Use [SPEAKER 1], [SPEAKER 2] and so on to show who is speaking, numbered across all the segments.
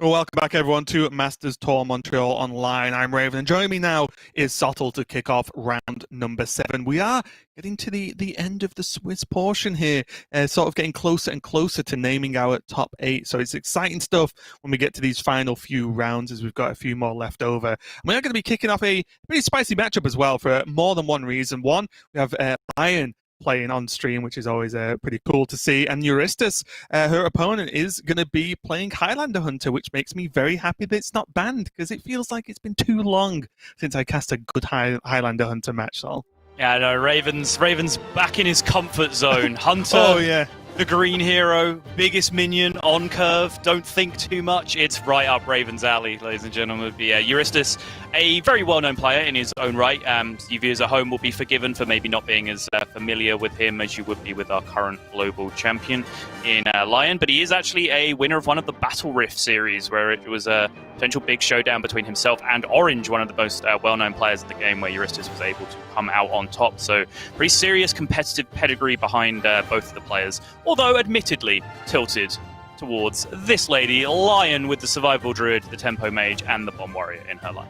[SPEAKER 1] Well, welcome back, everyone, to Masters Tour Montreal Online. I'm Raven, and joining me now is Sottle to kick off round number 7. We are getting to the end of the Swiss portion here, sort of getting closer and closer to naming our top 8. So it's exciting stuff when we get to these final few rounds, as we've got a few more left over. And we are going to be kicking off a pretty spicy matchup as well for more than one reason. One, we have Lion playing on stream, which is always pretty cool to see. And Euristus, her opponent, is going to be playing Highlander Hunter, which makes me very happy that it's not banned, because it feels like it's been too long since I cast a good Highlander Hunter match, Sol.
[SPEAKER 2] Yeah, no, Raven's back in his comfort zone. Hunter,
[SPEAKER 1] oh, yeah.
[SPEAKER 2] The green hero, biggest minion on curve, don't think too much. It's right up Raven's alley, ladies and gentlemen. But yeah, Euristus, a very well-known player in his own right. You viewers at home will be forgiven for maybe not being as familiar with him as you would be with our current global champion in Lion. But he is actually a winner of one of the Battle Rift series, where it was a potential big showdown between himself and Orange, one of the most well-known players in the game, where Euristus was able to come out on top. So pretty serious competitive pedigree behind both of the players, although admittedly tilted towards this lady, Lion, with the Survival Druid, the Tempo Mage, and the Bomb Warrior in her line.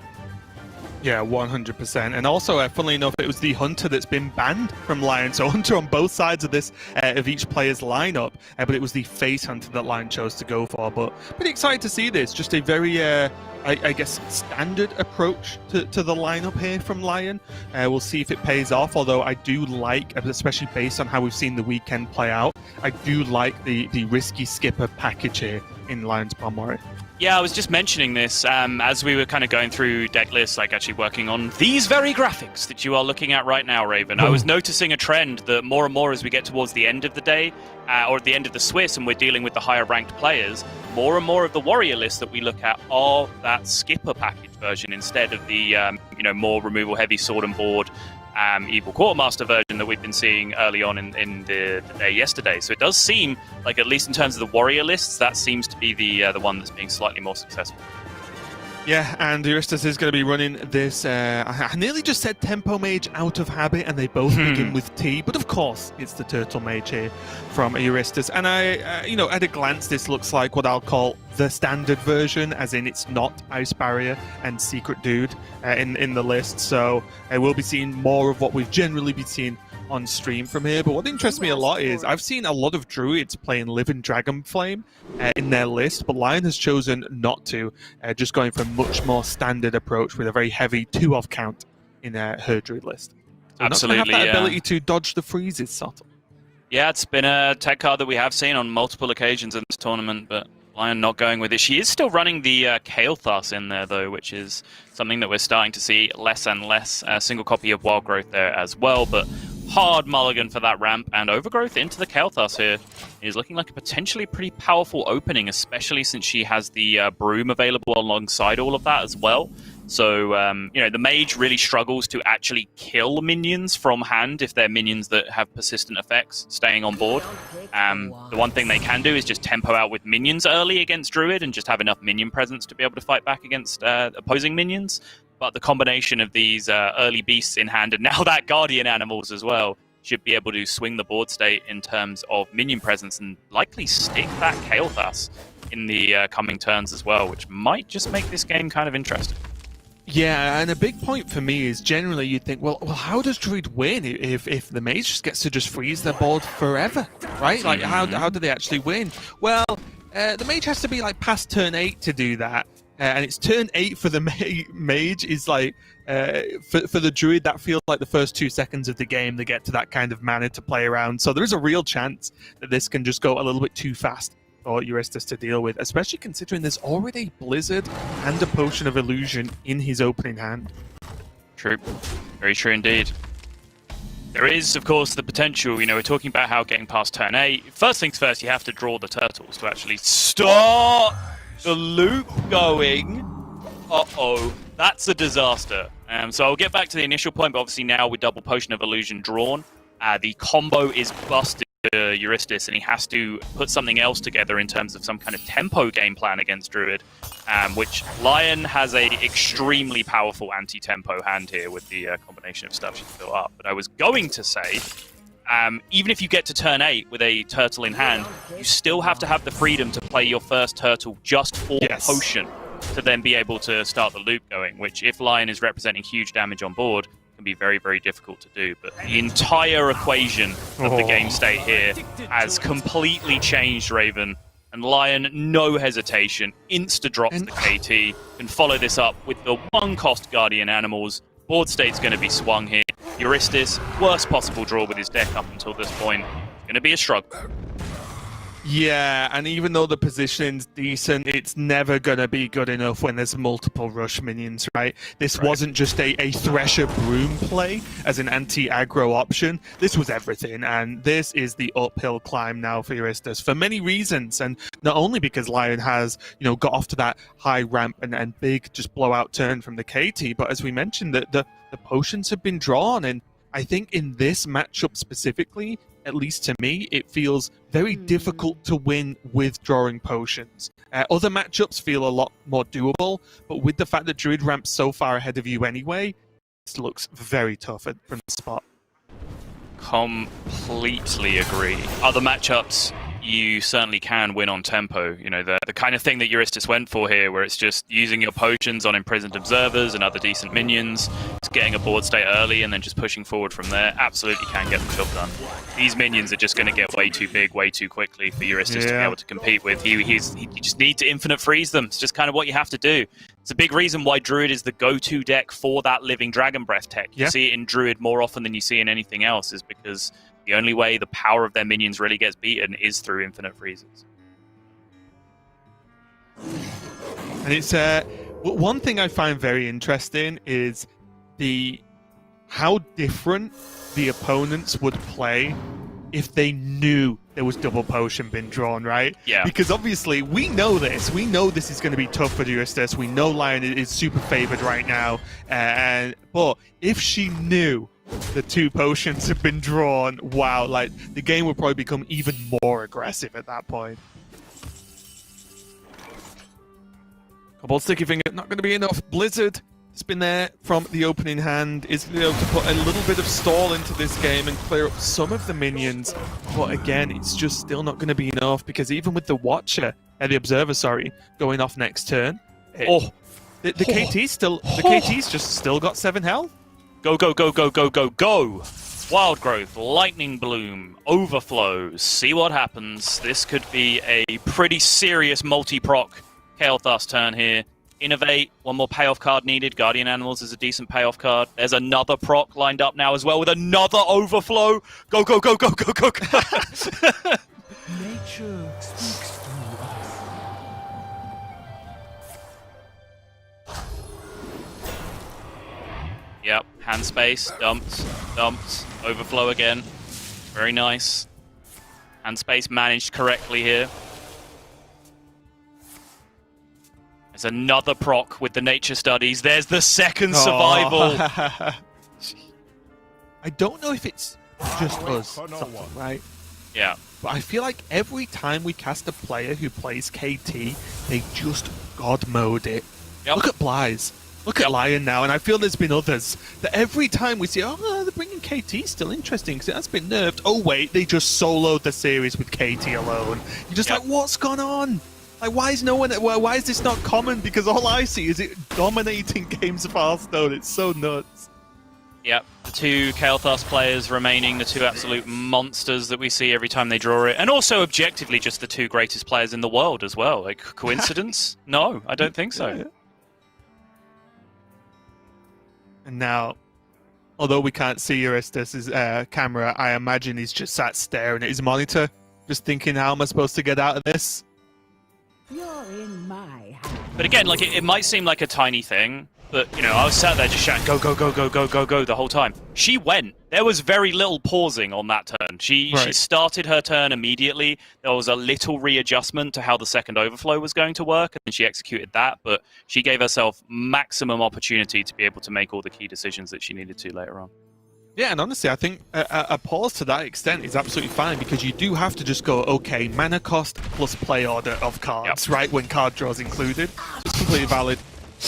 [SPEAKER 1] Yeah, 100%. And also, funnily enough, it was the Hunter that's been banned from Lion. So Hunter on both sides of this, of each player's lineup. But it was the Face Hunter that Lion chose to go for. But pretty excited to see this. Just a very, I guess, standard approach to the lineup here from Lion. We'll see if it pays off. Although I do like, especially based on how we've seen the weekend play out, I do like the risky skipper package here in Lion's Bomb Warrior.
[SPEAKER 2] Yeah, I was just mentioning this as we were kind of going through deck lists, like actually working on these very graphics that you are looking at right now, Raven. I was noticing a trend that more and more as we get towards the end of the day, or at the end of the Swiss, and we're dealing with the higher ranked players, more and more of the warrior lists that we look at are that skipper package version instead of the more removal heavy sword and board Evil Quartermaster version that we've been seeing early on in the day yesterday. So it does seem like, at least in terms of the warrior lists, that seems to be the one that's being slightly more successful.
[SPEAKER 1] Yeah, and Euristus is going to be running this, I nearly just said Tempo Mage out of habit, and they both begin with T, but of course it's the Turtle Mage here from Euristus. And at a glance, this looks like what I'll call the standard version, as in it's not Ice Barrier and Secret Dude in the list, so we'll be seeing more of what we've generally been seeing on stream from here. But what interests me a lot is I've seen a lot of druids playing Living Dragonflame in their list, but Lion has chosen not to, just going for a much more standard approach with a very heavy 2-off count in her druid list. So
[SPEAKER 2] absolutely,
[SPEAKER 1] not have that ability to dodge the freezes, Sottle.
[SPEAKER 2] Yeah, it's been a tech card that we have seen on multiple occasions in this tournament, but Lion not going with it. She is still running the Kael'thas in there, though, which is something that we're starting to see less and less. Single copy of Wild Growth there as well, but hard mulligan for that ramp, and Overgrowth into the Kael'thas here is looking like a potentially pretty powerful opening, especially since she has the Broom available alongside all of that as well. So, the mage really struggles to actually kill minions from hand if they're minions that have persistent effects staying on board. The one thing they can do is just tempo out with minions early against Druid and just have enough minion presence to be able to fight back against opposing minions. But the combination of these early beasts in hand, and now that Guardian animals as well, should be able to swing the board state in terms of minion presence and likely stick that Kael'thas in the coming turns as well, which might just make this game kind of interesting.
[SPEAKER 1] Yeah, and a big point for me is generally you'd think, well, how does Druid win if the mage just gets to just freeze their board forever, right? Like, how do they actually win? Well, the mage has to be like past turn 8 to do that. And it's turn 8 for the mage is like, for the druid, that feels like the first 2 seconds of the game they get to that kind of mana to play around. So there is a real chance that this can just go a little bit too fast for Euristus to deal with, especially considering there's already Blizzard and a Potion of Illusion in his opening hand.
[SPEAKER 2] True. Very true indeed. There is, of course, the potential, we're talking about how getting past turn 8. First things first, you have to draw the turtles to actually start the loop going. Uh-oh, that's a disaster. So I'll get back to the initial point, but obviously now with double Potion of Illusion drawn, the combo is busted to Euristus, and he has to put something else together in terms of some kind of tempo game plan against Druid, which Lion has a extremely powerful anti-tempo hand here with the combination of stuff she's built up. But I was going to say, even if you get to turn 8 with a turtle in hand, you still have to have the freedom to play your first turtle just for potion to then be able to start the loop going, which if Lion is representing huge damage on board, can be very, very difficult to do. But the entire equation of the game state here has completely changed, Raven. And Lion, no hesitation, insta-drops the KT, can follow this up with the 1-cost Guardian Animals. Board state's going to be swung here. Euristis, worst possible draw with his deck up until this point. It's going to be a struggle.
[SPEAKER 1] Yeah, and even though the positioning's decent, it's never going to be good enough when there's multiple rush minions, right? This wasn't just a Thresher Broom play as an anti-aggro option. This was everything, and this is the uphill climb now for Euristis for many reasons, and not only because Lion has, got off to that high ramp and big just blowout turn from the KT, but as we mentioned, the potions have been drawn, and I think in this matchup specifically, at least to me, it feels very difficult to win with drawing potions. Other matchups feel a lot more doable, but with the fact that Druid ramps so far ahead of you anyway, this looks very tough from the spot.
[SPEAKER 2] Completely agree. Other matchups, you certainly can win on tempo. The kind of thing that Euristis went for here, where it's just using your potions on imprisoned observers and other decent minions, just getting a board state early and then just pushing forward from there, absolutely can get the job done. These minions are just going to get way too big, way too quickly for Euristis to be able to compete with. You just need to infinite freeze them. It's just kind of what you have to do. It's a big reason why Druid is the go-to deck for that Living Dragon Breath tech. You see it in Druid more often than you see in anything else, is because the only way the power of their minions really gets beaten is through infinite freezes.
[SPEAKER 1] And it's one thing I find very interesting is how different the opponents would play if they knew there was double potion being drawn, right?
[SPEAKER 2] Yeah.
[SPEAKER 1] Because obviously we know this. We know this is going to be tough for Euristis. We know Lion is super favored right now. But if she knew the 2 potions have been drawn, wow, the game would probably become even more aggressive at that point. Cobalt Sticky Finger, not going to be enough. Blizzard has been there from the opening hand, is able to put a little bit of stall into this game and clear up some of the minions. But again, it's just still not going to be enough, because even with the Watcher, the Observer, sorry, going off next turn, the KT's just still got 7 health.
[SPEAKER 2] Go, go, go, go, go, go, go! Wild Growth, Lightning Bloom, Overflow, see what happens. This could be a pretty serious multi-proc Kael'thas turn here. Innovate, one more payoff card needed. Guardian Animals is a decent payoff card. There's another proc lined up now as well with another Overflow. Go, go, go, go, go, go, go!
[SPEAKER 3] Nature speaks through us.
[SPEAKER 2] Yep, hand space, dumped, Overflow again. Very nice. Hand space managed correctly here. There's another proc with the nature studies. There's the second survival.
[SPEAKER 1] I don't know if it's just us, right?
[SPEAKER 2] Yeah.
[SPEAKER 1] But I feel like every time we cast a player who plays KT, they just God mode it.
[SPEAKER 2] Yep.
[SPEAKER 1] Look at Blyze. Look at Lion now, and I feel there's been others that every time we see, they're bringing KT, still interesting because it has been nerfed. Oh wait, they just soloed the series with KT alone. You're just like, what's gone on? Like, why is this not common? Because all I see is it dominating games of Hearthstone. It's so nuts.
[SPEAKER 2] Yep, the 2 Kael'thas players remaining, the 2 absolute monsters that we see every time they draw it. And also, objectively, just the 2 greatest players in the world as well. Like, coincidence? No, I don't think so.
[SPEAKER 1] Yeah. And now, although we can't see Euristis' camera, I imagine he's just sat staring at his monitor, just thinking, how am I supposed to get out of this?
[SPEAKER 3] You're in my hand.
[SPEAKER 2] But again, like it might seem like a tiny thing, but I was sat there just shouting, go, go, go, go, go, go, go the whole time. She went. There was very little pausing on that turn. She started her turn immediately. There was a little readjustment to how the second overflow was going to work, and she executed that, but she gave herself maximum opportunity to be able to make all the key decisions that she needed to later on.
[SPEAKER 1] Yeah, and honestly, I think a pause to that extent is absolutely fine, because you do have to just go, okay, mana cost plus play order of cards, right, when card draws included. It's completely valid.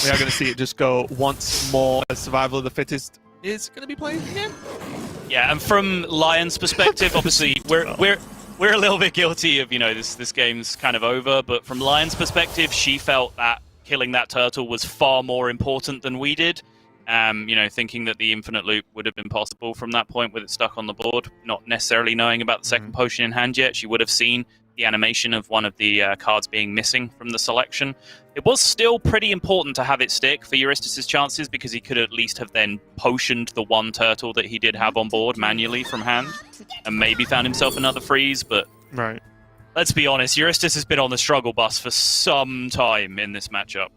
[SPEAKER 1] We are going to see it just go once more. Survival of the fittest is going to be played again.
[SPEAKER 2] Yeah, and from Lion's perspective, obviously we're a little bit guilty of, you know, this game's kind of over, but from Lion's perspective, she felt that killing that turtle was far more important than we did. You know, thinking that the infinite loop would have been possible from that point with it stuck on the board, not necessarily knowing about the second potion in hand yet. She would have seen the animation of one of the cards being missing from the selection. It was still pretty important to have it stick for Euristus' chances, because he could at least have then potioned the one turtle that he did have on board manually from hand, and maybe found himself another freeze, but...
[SPEAKER 1] Right.
[SPEAKER 2] Let's be honest, Euristus has been on the struggle bus for some time in this matchup.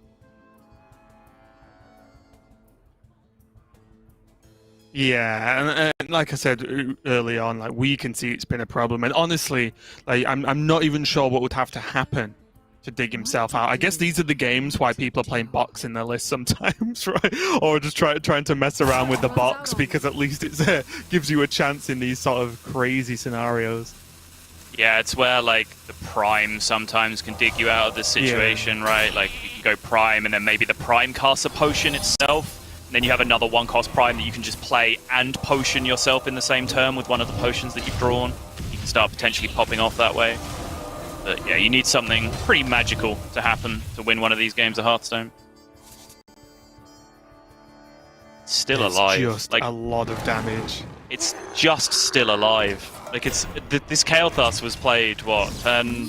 [SPEAKER 1] Yeah, and like I said early on, like we can see it's been a problem, and honestly, like I'm not even sure what would have to happen to dig himself out. I guess these are the games why people are playing box in their list sometimes, right? Or just trying to mess around with the box, because at least it gives you a chance in these sort of crazy scenarios.
[SPEAKER 2] Yeah, it's where like the prime sometimes can dig you out of this situation, right? Like you can go prime, and then maybe the prime casts a potion itself. And then you have another one-cost prime that you can just play and potion yourself in the same turn with one of the potions that you've drawn. You can start potentially popping off that way. But yeah, you need something pretty magical to happen to win one of these games of Hearthstone. Still alive.
[SPEAKER 1] Just
[SPEAKER 2] like
[SPEAKER 1] a lot of damage.
[SPEAKER 2] It's just still alive. Like it's this Kael'thas was played what, turn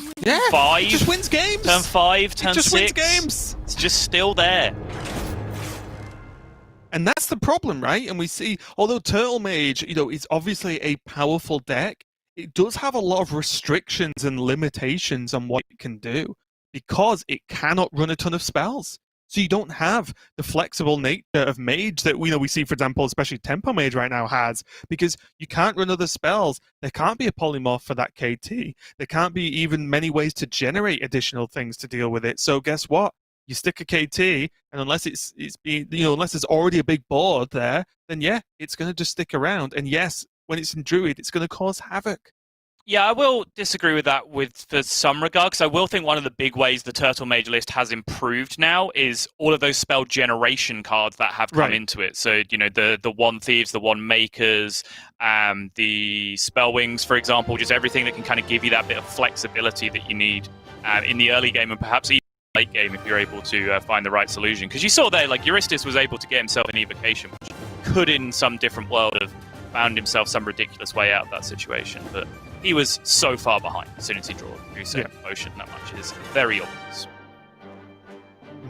[SPEAKER 2] 5?
[SPEAKER 1] It just wins games.
[SPEAKER 2] Turn 5, turn 6.
[SPEAKER 1] It just wins games.
[SPEAKER 2] It's just still there.
[SPEAKER 1] And that's the problem, right? And we see, although Turtle Mage, you know, is obviously a powerful deck, it does have a lot of restrictions and limitations on what it can do, because it cannot run a ton of spells. So you don't have the flexible nature of Mage that we see, for example, especially Tempo Mage right now has, because you can't run other spells. There can't be a polymorph for that KT. There can't be even many ways to generate additional things to deal with it. So guess what? You stick a KT, and unless it's being, unless there's already a big board there, then yeah, it's going to just stick around. And yes, when it's in Druid, it's going to cause havoc.
[SPEAKER 2] Yeah, I will disagree with that for some regard, because I will think one of the big ways the Turtle Mage list has improved now is all of those spell generation cards that have come into it. So, you know, the One Thieves, the One Makers, the Spell Wings, for example, just everything that can kind of give you that bit of flexibility that you need in the early game, and perhaps even late game if you're able to find the right solution. Because you saw there, like, Euristus was able to get himself an evocation, which could in some different world have found himself some ridiculous way out of that situation, but he was so far behind as soon as he drew a potion. That much is very obvious.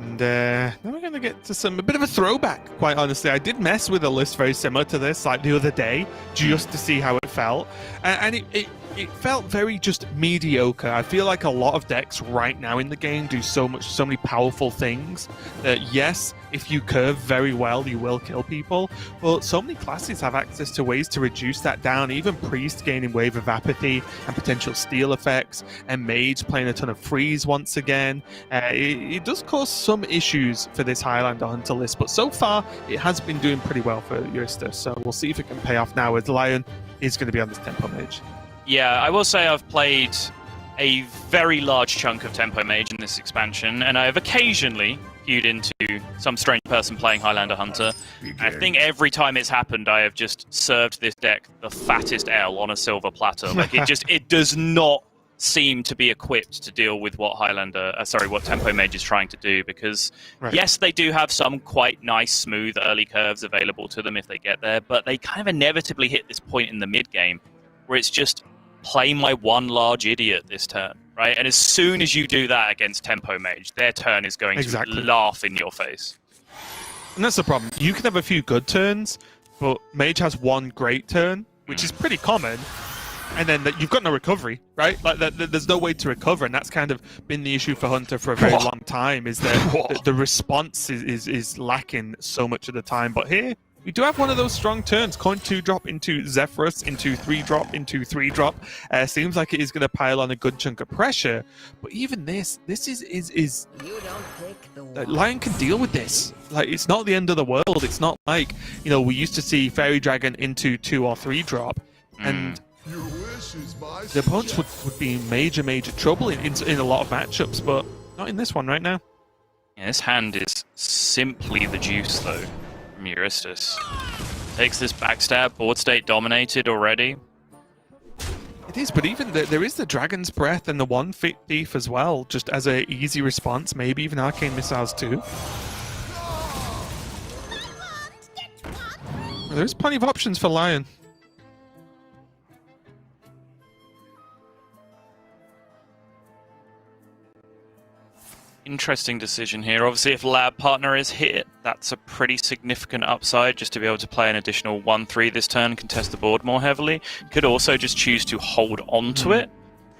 [SPEAKER 1] And now we're going to get to a bit of a throwback, quite honestly. I did mess with a list very similar to this, like the other day, just to see how it felt. And it felt very just mediocre. I feel like a lot of decks right now in the game do so many powerful things that, yes, if you curve very well, you will kill people. But so many classes have access to ways to reduce that down. Even Priest gaining Wave of Apathy and potential steal effects, and Mage playing a ton of freeze once again. It does cause some issues for this Highlander Hunter list, but so far it has been doing pretty well for Euristus. So we'll see if it can pay off now, as Lion is going to be on this Tempo Mage.
[SPEAKER 2] Yeah, I will say I've played a very large chunk of Tempo Mage in this expansion, and I have occasionally queued into some strange person playing Highlander Hunter. I think every time it's happened, I have just served this deck the fattest L on a silver platter. Like, it does not seem to be equipped to deal with what what Tempo Mage is trying to do, because yes, they do have some quite nice, smooth early curves available to them if they get there, but they kind of inevitably hit this point in the mid game where it's just play my one large idiot this turn, right? And as soon as you do that against Tempo Mage, their turn is going to laugh in your face.
[SPEAKER 1] And that's the problem. You can have a few good turns, but Mage has one great turn, which is pretty common, and then you've got no recovery, right? Like there's no way to recover, and that's kind of been the issue for Hunter for a very long time, is that the response is lacking so much of the time. But here, we do have one of those strong turns. Coin 2-drop into Zephyrus, into 3-drop, into 3-drop. Seems like it is going to pile on a good chunk of pressure. But even this is Lion can deal with this. Like, it's not the end of the world. It's not like, we used to see Fairy Dragon into 2 or 3-drop. And the opponents would be in major trouble in a lot of matchups, but not in this one right now.
[SPEAKER 2] Yeah, this hand is simply the juice, though. Euristus. Takes this backstab, board state dominated already.
[SPEAKER 1] It is, but even there is the Dragon's Breath and the One Fit Thief as well, just as a easy response, maybe even Arcane Missiles too. There's plenty of options for Lion.
[SPEAKER 2] Interesting decision here. Obviously, if Lab Partner is hit, that's a pretty significant upside just to be able to play an additional 1-3 this turn and contest the board more heavily. Could also just choose to hold on to it.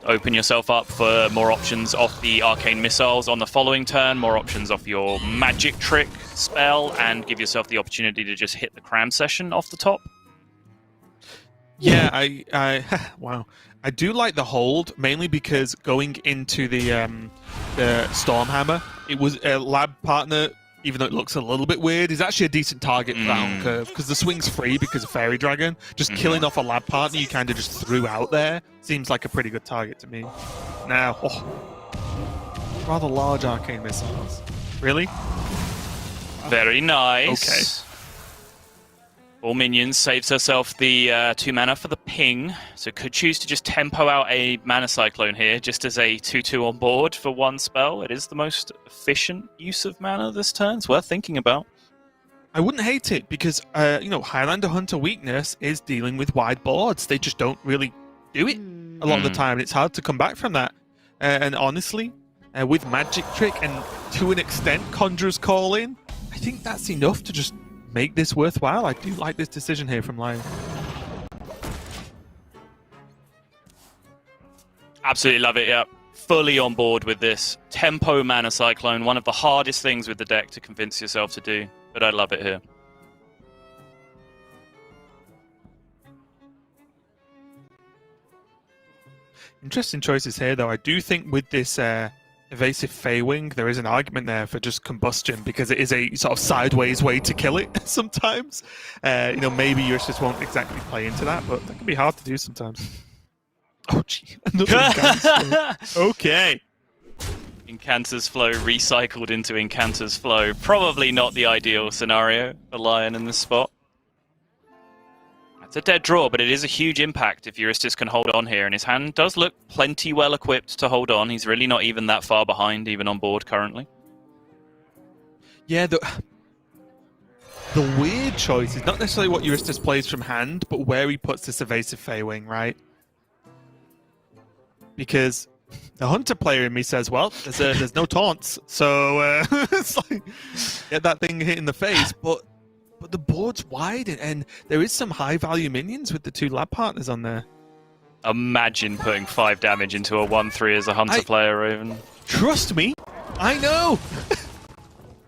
[SPEAKER 2] Open yourself up for more options off the Arcane Missiles on the following turn, more options off your Magic Trick spell, and give yourself the opportunity to just hit the Cram Session off the top.
[SPEAKER 1] Yeah, I wow. I do like the hold, mainly because going into the Stormhammer, it was a Lab Partner, even though it looks a little bit weird, is actually a decent target for that on curve, because the swing's free because of Fairy Dragon. Just killing off a Lab Partner you kind of just threw out there seems like a pretty good target to me. Now, rather large Arcane Missiles. Really?
[SPEAKER 2] Very nice.
[SPEAKER 1] Okay.
[SPEAKER 2] All minions, saves herself the 2 mana for the ping, so could choose to just tempo out a Mana Cyclone here, just as a 2-2 on board for 1 spell. It is the most efficient use of mana this turn. It's worth thinking about.
[SPEAKER 1] I wouldn't hate it, because, Highlander Hunter weakness is dealing with wide boards. They just don't really do it a lot of the time, and it's hard to come back from that. And honestly, with Magic Trick and, to an extent, Conjurer's Call in, I think that's enough to just make this worthwhile. I do like this decision here from Lion.
[SPEAKER 2] Absolutely love it, yeah. Fully on board with this. Tempo Mana Cyclone, one of the hardest things with the deck to convince yourself to do, but I love it here.
[SPEAKER 1] Interesting choices here, though. I do think with this Evasive Feywing, there is an argument there for just Combustion, because it is a sort of sideways way to kill it sometimes. Maybe yours just won't exactly play into that, but that can be hard to do sometimes. Oh, gee. Another Incanter's Flow. Okay.
[SPEAKER 2] Incanter's Flow recycled into Incanter's Flow. Probably not the ideal scenario for Lion in this spot. It's a dead draw, but it is a huge impact if Euristis can hold on here, and his hand does look plenty well equipped to hold on. He's really not even that far behind, even on board currently.
[SPEAKER 1] Yeah, the weird choice is not necessarily what Euristis plays from hand, but where he puts this Evasive Feywing, right? Because the Hunter player in me says, well, there's no taunts, so it's like, get that thing hit in the face, but the board's wide, and there is some high-value minions with the 2 Lab Partners on there.
[SPEAKER 2] Imagine putting 5 damage into a 1-3 as a Hunter player, Raven.
[SPEAKER 1] Trust me, I know!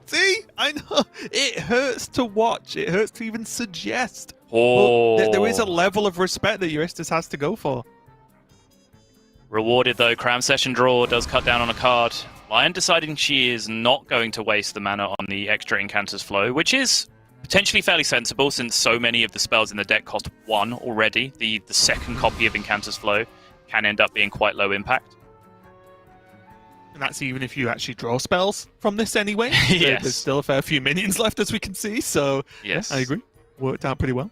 [SPEAKER 1] See? I know. It hurts to watch. It hurts to even suggest.
[SPEAKER 2] Oh.
[SPEAKER 1] But there is a level of respect that Euristis has to go for.
[SPEAKER 2] Rewarded, though. Cram Session draw does cut down on a card. Lion deciding she is not going to waste the mana on the extra Incanter's Flow, which is potentially fairly sensible, since so many of the spells in the deck cost 1 already. The second copy of Incanter's Flow can end up being quite low impact.
[SPEAKER 1] And that's even if you actually draw spells from this anyway.
[SPEAKER 2] Yes.
[SPEAKER 1] There's still a fair few minions left, as we can see, so
[SPEAKER 2] yes.
[SPEAKER 1] Yeah, I agree. Worked out pretty well.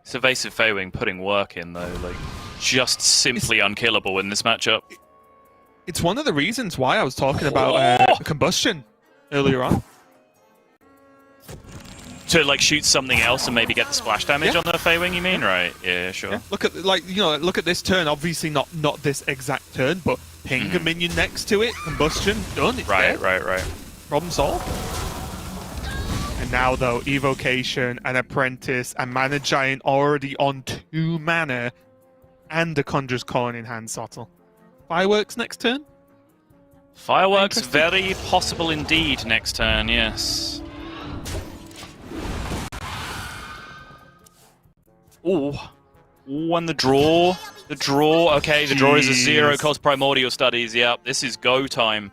[SPEAKER 2] It's Evasive Feywing putting work in, though, like, just simply unkillable in this matchup.
[SPEAKER 1] It's one of the reasons why I was talking about Combustion earlier on.
[SPEAKER 2] To, like, shoot something else and maybe get the splash damage on the Feywing, you mean? Right, yeah, sure.
[SPEAKER 1] Yeah. Look at this turn. Obviously not this exact turn, but ping a minion next to it, Combustion, done. It's
[SPEAKER 2] Right,
[SPEAKER 1] dead.
[SPEAKER 2] right.
[SPEAKER 1] Problem solved. And now, though, Evocation, an Apprentice, and Mana Giant already on 2 mana, and a Conjurer's Call in hand, Sottle. Fireworks next turn?
[SPEAKER 2] Fireworks, very possible indeed next turn, yes. Ooh. Ooh, and the draw. The draw. Okay, the draw is a 0-cost Primordial Studies. Yep, this is go time.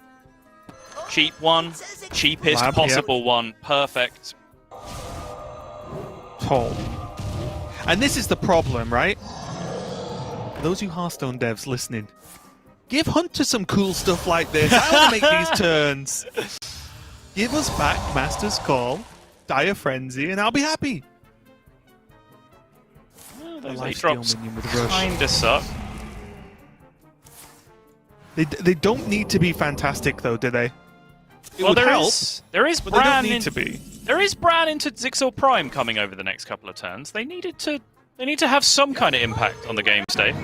[SPEAKER 2] Cheap one. Cheapest
[SPEAKER 1] Lab,
[SPEAKER 2] possible one. Perfect.
[SPEAKER 1] Tall. And this is the problem, right? Those you Hearthstone devs listening, Give Hunter some cool stuff like this. I want to make these turns. Give us back Master's Call, Dire Frenzy, and I'll be happy.
[SPEAKER 2] Oh,
[SPEAKER 1] I
[SPEAKER 2] those
[SPEAKER 1] like
[SPEAKER 2] eight drops
[SPEAKER 1] Steel Minion with Rush.
[SPEAKER 2] kinda suck.
[SPEAKER 1] They don't need to be fantastic though, do they? It
[SPEAKER 2] Well,
[SPEAKER 1] would
[SPEAKER 2] there
[SPEAKER 1] help,
[SPEAKER 2] is
[SPEAKER 1] but they don't
[SPEAKER 2] Bran
[SPEAKER 1] need to be.
[SPEAKER 2] There is Bran into Zixor Prime coming over the next couple of turns. They need to have some kind of impact on the game state.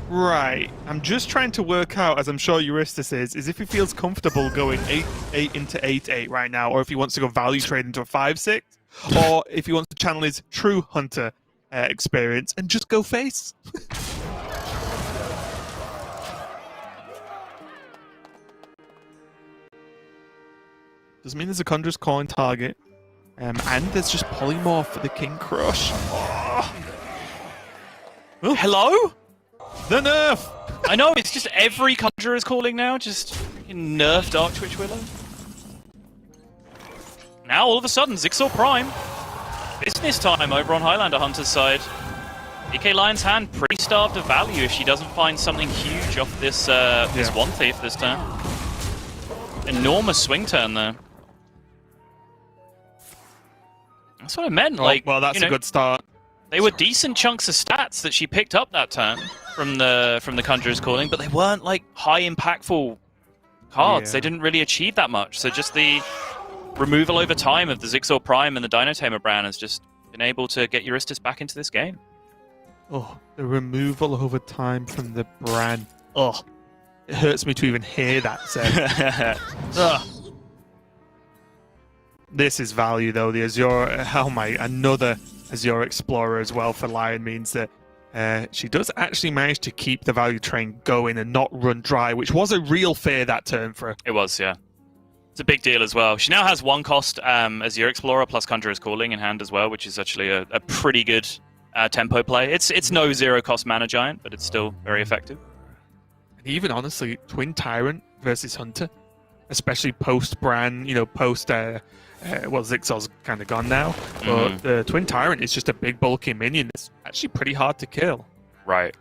[SPEAKER 1] Right. I'm just trying to work out, as I'm sure Euristus is if he feels comfortable going 8-8 into 8-8 right now, or if he wants to go value trade into a 5-6, or if he wants to channel his true Hunter experience and just go face. Doesn't mean there's a Conjurer's Calling target. And there's just Polymorph for the King Crush. Oh.
[SPEAKER 2] Hello?
[SPEAKER 1] The nerf!
[SPEAKER 2] I know, it's just every Conjurer is calling now, just freaking nerf Dark Twitch Willow. Now, all of a sudden, Zixor Prime. Business time over on Highlander Hunter's side. DK Lion's hand pretty starved of value if she doesn't find something huge off this this One Thief this turn. Enormous swing turn there. That's what I meant. Like,
[SPEAKER 1] well, that's a good start.
[SPEAKER 2] They were decent chunks of stats that she picked up that turn from the Conjurer's Calling, but they weren't like high impactful cards.
[SPEAKER 1] Yeah.
[SPEAKER 2] They didn't really achieve that much. So just the removal over time of the Zixor Prime and the Dino Tamer Bran has just been able to get Euristus back into this game.
[SPEAKER 1] Oh, the removal over time from the Bran. Oh, it hurts me to even hear that said. Ugh. This is value though. The Azure, oh my, another Azure Explorer as well for Lion means that she does actually manage to keep the value train going and not run dry, which was a real fear that turn for her.
[SPEAKER 2] It was, yeah. It's a big deal as well. She now has one cost Azure Explorer plus Conjurer's Calling in hand as well, which is actually a pretty good tempo play. It's no zero cost mana giant, but it's still very effective.
[SPEAKER 1] And even honestly, Twin Tyrant versus Hunter, especially post Bran, post well, Zixor's kind of gone now, but the Twin Tyrant is just a big bulky minion that's actually pretty hard to kill.
[SPEAKER 2] Right.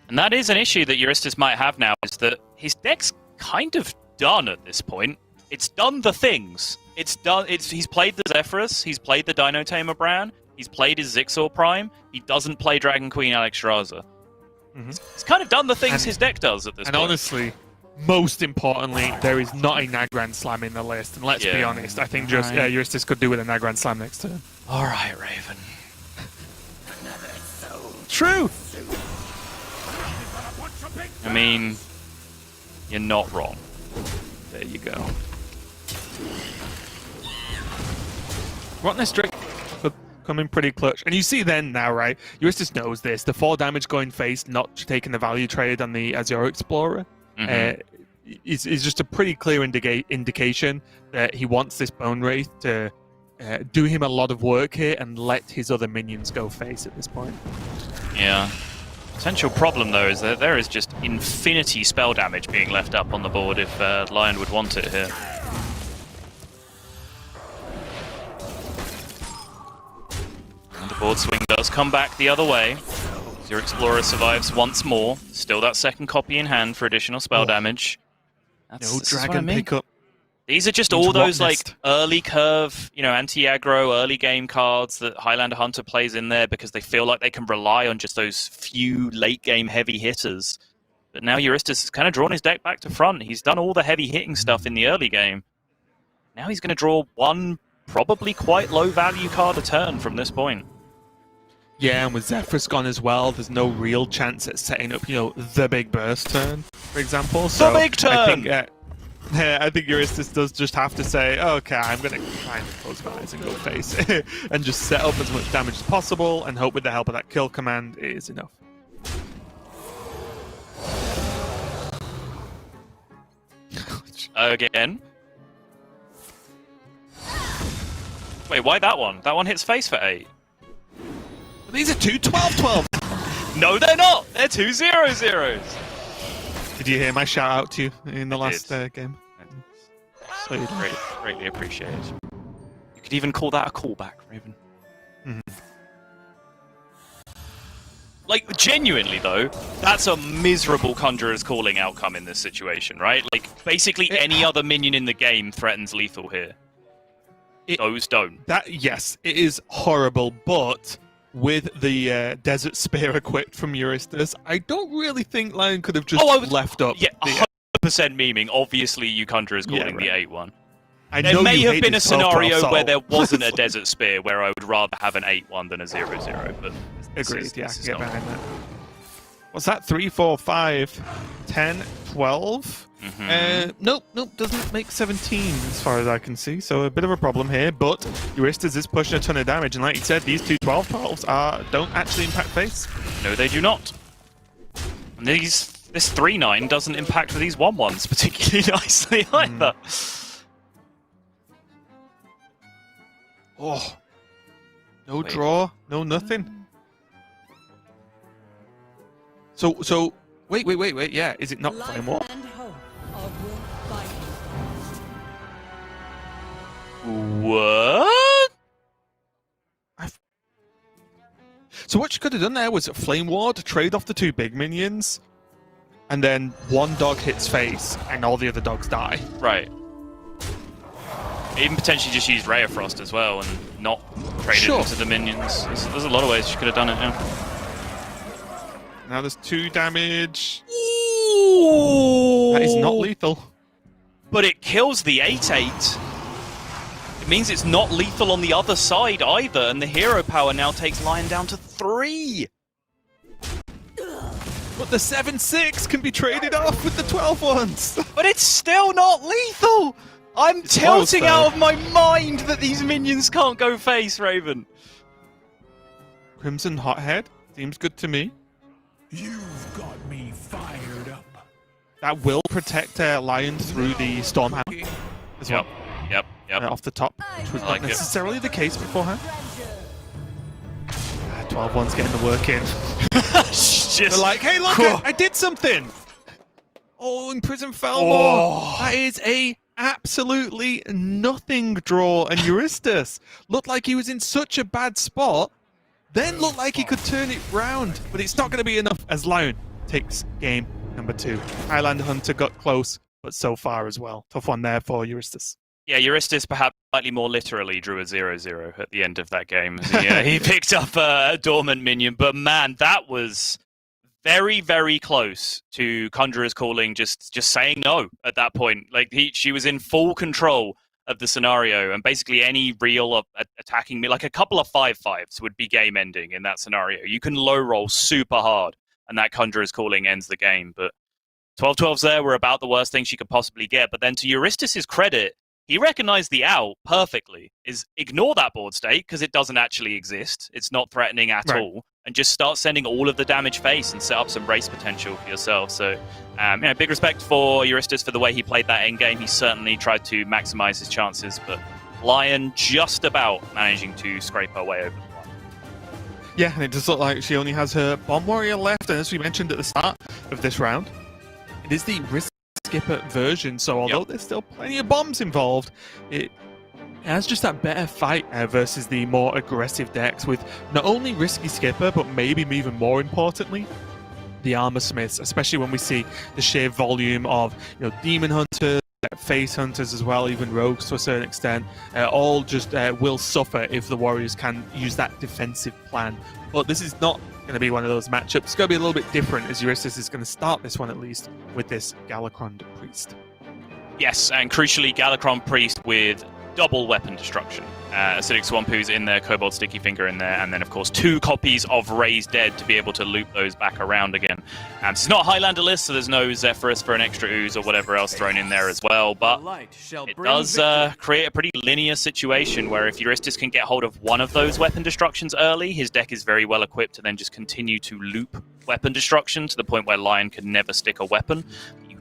[SPEAKER 2] And that is an issue that Euristus might have now, is that his deck's kind of done at this point. It's done the things. It's done. He's played the Zephyrus, he's played the Dino Tamer Bran, he's played his Zixor Prime, he doesn't play Dragon Queen Alexstrasza. He's kind of done the things his deck does at this point.
[SPEAKER 1] And honestly, most importantly, there is not a Nagran Slam in the list. And let's be honest, I think just Euristus could do with a Nagran Slam next turn.
[SPEAKER 2] All right, Raven.
[SPEAKER 1] True.
[SPEAKER 2] I mean, you're not wrong. There you go.
[SPEAKER 1] Rottenness Drake coming pretty clutch. And you see then now, right? Euristus knows this. The 4 damage going face, not taking the value trade on the Azure Explorer. Is just a pretty clear indication that he wants this Bone Wraith to do him a lot of work here and let his other minions go face at this point.
[SPEAKER 2] Yeah. Potential problem, though, is that there is just infinity spell damage being left up on the board if Lion would want it here. And the board swing does come back the other way. Your Explorer survives once more. Still that second copy in hand for additional spell damage.
[SPEAKER 1] No dragon pickup.
[SPEAKER 2] These are just all those like early curve, anti-aggro, early game cards that Highlander Hunter plays in there because they feel like they can rely on just those few late game heavy hitters. But now Euristus has kind of drawn his deck back to front. He's done all the heavy hitting stuff in the early game. Now he's going to draw one probably quite low value card a turn from this point.
[SPEAKER 1] Yeah, and with Zephyrus gone as well, there's no real chance at setting up, the big burst turn, for example. So
[SPEAKER 2] the big turn!
[SPEAKER 1] I think Euristus does just have to say, okay, I'm going to kind of close my eyes and go face and just set up as much damage as possible and hope with the help of that kill command it is enough.
[SPEAKER 2] Again. Wait, why that one? That one hits face for 8.
[SPEAKER 1] These are two 12-12.
[SPEAKER 2] No, they're not. They're 2 0-0s.
[SPEAKER 1] Did you hear my shout out to you in the last game?
[SPEAKER 2] Greatly appreciated. You could even call that a callback, Raven. Like, genuinely, though, that's a miserable Conjurer's Calling outcome in this situation, right? Like, basically any other minion in the game threatens lethal here. Those don't.
[SPEAKER 1] Yes, it is horrible, but with the Desert Spear equipped from Euristus, I don't really think Lion could have just left up.
[SPEAKER 2] Yeah, 100% memeing. Obviously, you Conjurer's Calling the 8-1. There may have been a scenario where there wasn't a Desert Spear where I would rather have an 8-1 than a 0-0, but...
[SPEAKER 1] Agreed, yeah, I can get behind that. What's that? 3, 4, 5, 10, 12? Nope, doesn't make 17 as far as I can see, so a bit of a problem here, but Euristus is pushing a ton of damage, and like you said, these two 12-12s don't actually impact face.
[SPEAKER 2] No, they do not. And this 3-9 doesn't impact with these 1-1s particularly nicely either.
[SPEAKER 1] Oh. No draw, no nothing. So, wait, yeah, is it not Flame War?
[SPEAKER 2] What?
[SPEAKER 1] So what you could have done there was Flame Ward, trade off the two big minions, and then one dog hits face, and all the other dogs die.
[SPEAKER 2] Right. Even potentially just use Ray of Frost as well, and not trade it into the minions. There's a lot of ways you could have done it, yeah.
[SPEAKER 1] Now there's 2 damage.
[SPEAKER 2] Ooh.
[SPEAKER 1] That is not lethal.
[SPEAKER 2] But it kills the 8-8. It means it's not lethal on the other side either, and the hero power now takes Lion down to 3.
[SPEAKER 1] But the 7-6 can be traded off with the 12-1s.
[SPEAKER 2] But it's still not lethal! I'm tilting out of my mind that these minions can't go face, Raven.
[SPEAKER 1] Crimson Hothead seems good to me.
[SPEAKER 4] You've got me fired up.
[SPEAKER 1] That will protect Lion through the Stormhammer as well.
[SPEAKER 2] Yep.
[SPEAKER 1] Off the top, which was not necessarily the case beforehand. 12-1's getting the work in. They're like, hey, look, I did something! Oh, Imprison Felmore! That is a absolutely nothing draw, and Euristus looked like he was in such a bad spot, then looked like he could turn it round, but it's not going to be enough as Lion takes game number 2. Highland Hunter got close, but so far as well. Tough one there for Euristus.
[SPEAKER 2] Yeah, Euristus perhaps slightly more literally drew a 0-0 at the end of that game. He picked up a dormant minion, but man, that was very, very close to Conjurer's Calling just saying no at that point. Like she was in full control of the scenario, and basically any real attacking me, like a couple of 5-5s would be game ending in that scenario. You can low roll super hard, and that Conjurer's Calling ends the game. But 12-12s there were about the worst thing she could possibly get. But then to Euristus' credit, he recognized the out perfectly, is ignore that board state because it doesn't actually exist. It's not threatening at all. And just start sending all of the damage face and set up some race potential for yourself. So, big respect for Euristus for the way he played that endgame. He certainly tried to maximize his chances, but Lion just about managing to scrape her way over the line.
[SPEAKER 1] Yeah, and it does look like she only has her Bomb Warrior left, and as we mentioned at the start of this round, it is the Risk Skipper version, so although there's still plenty of bombs involved, it has just that better fight versus the more aggressive decks with not only Risky Skipper, but maybe even more importantly, the Armor Smiths, especially when we see the sheer volume of Demon Hunters, Face Hunters as well, even Rogues to a certain extent, all just will suffer if the Warriors can use that defensive plan. But this is not going to be one of those matchups. It's going to be a little bit different, as Euristus is going to start this one at least with this Galakron Priest.
[SPEAKER 2] Yes, and crucially, Galakron Priest with double weapon destruction. Acidic Swampoos in there, Kobold Sticky Finger in there, and then of course 2 copies of Raised Dead to be able to loop those back around again. It's not a Highlander list, so there's no Zephyrus for an extra ooze or whatever else thrown in there as well, but it does create a pretty linear situation where if Euristus can get hold of one of those weapon destructions early, his deck is very well equipped to then just continue to loop weapon destruction to the point where Lion can never stick a weapon.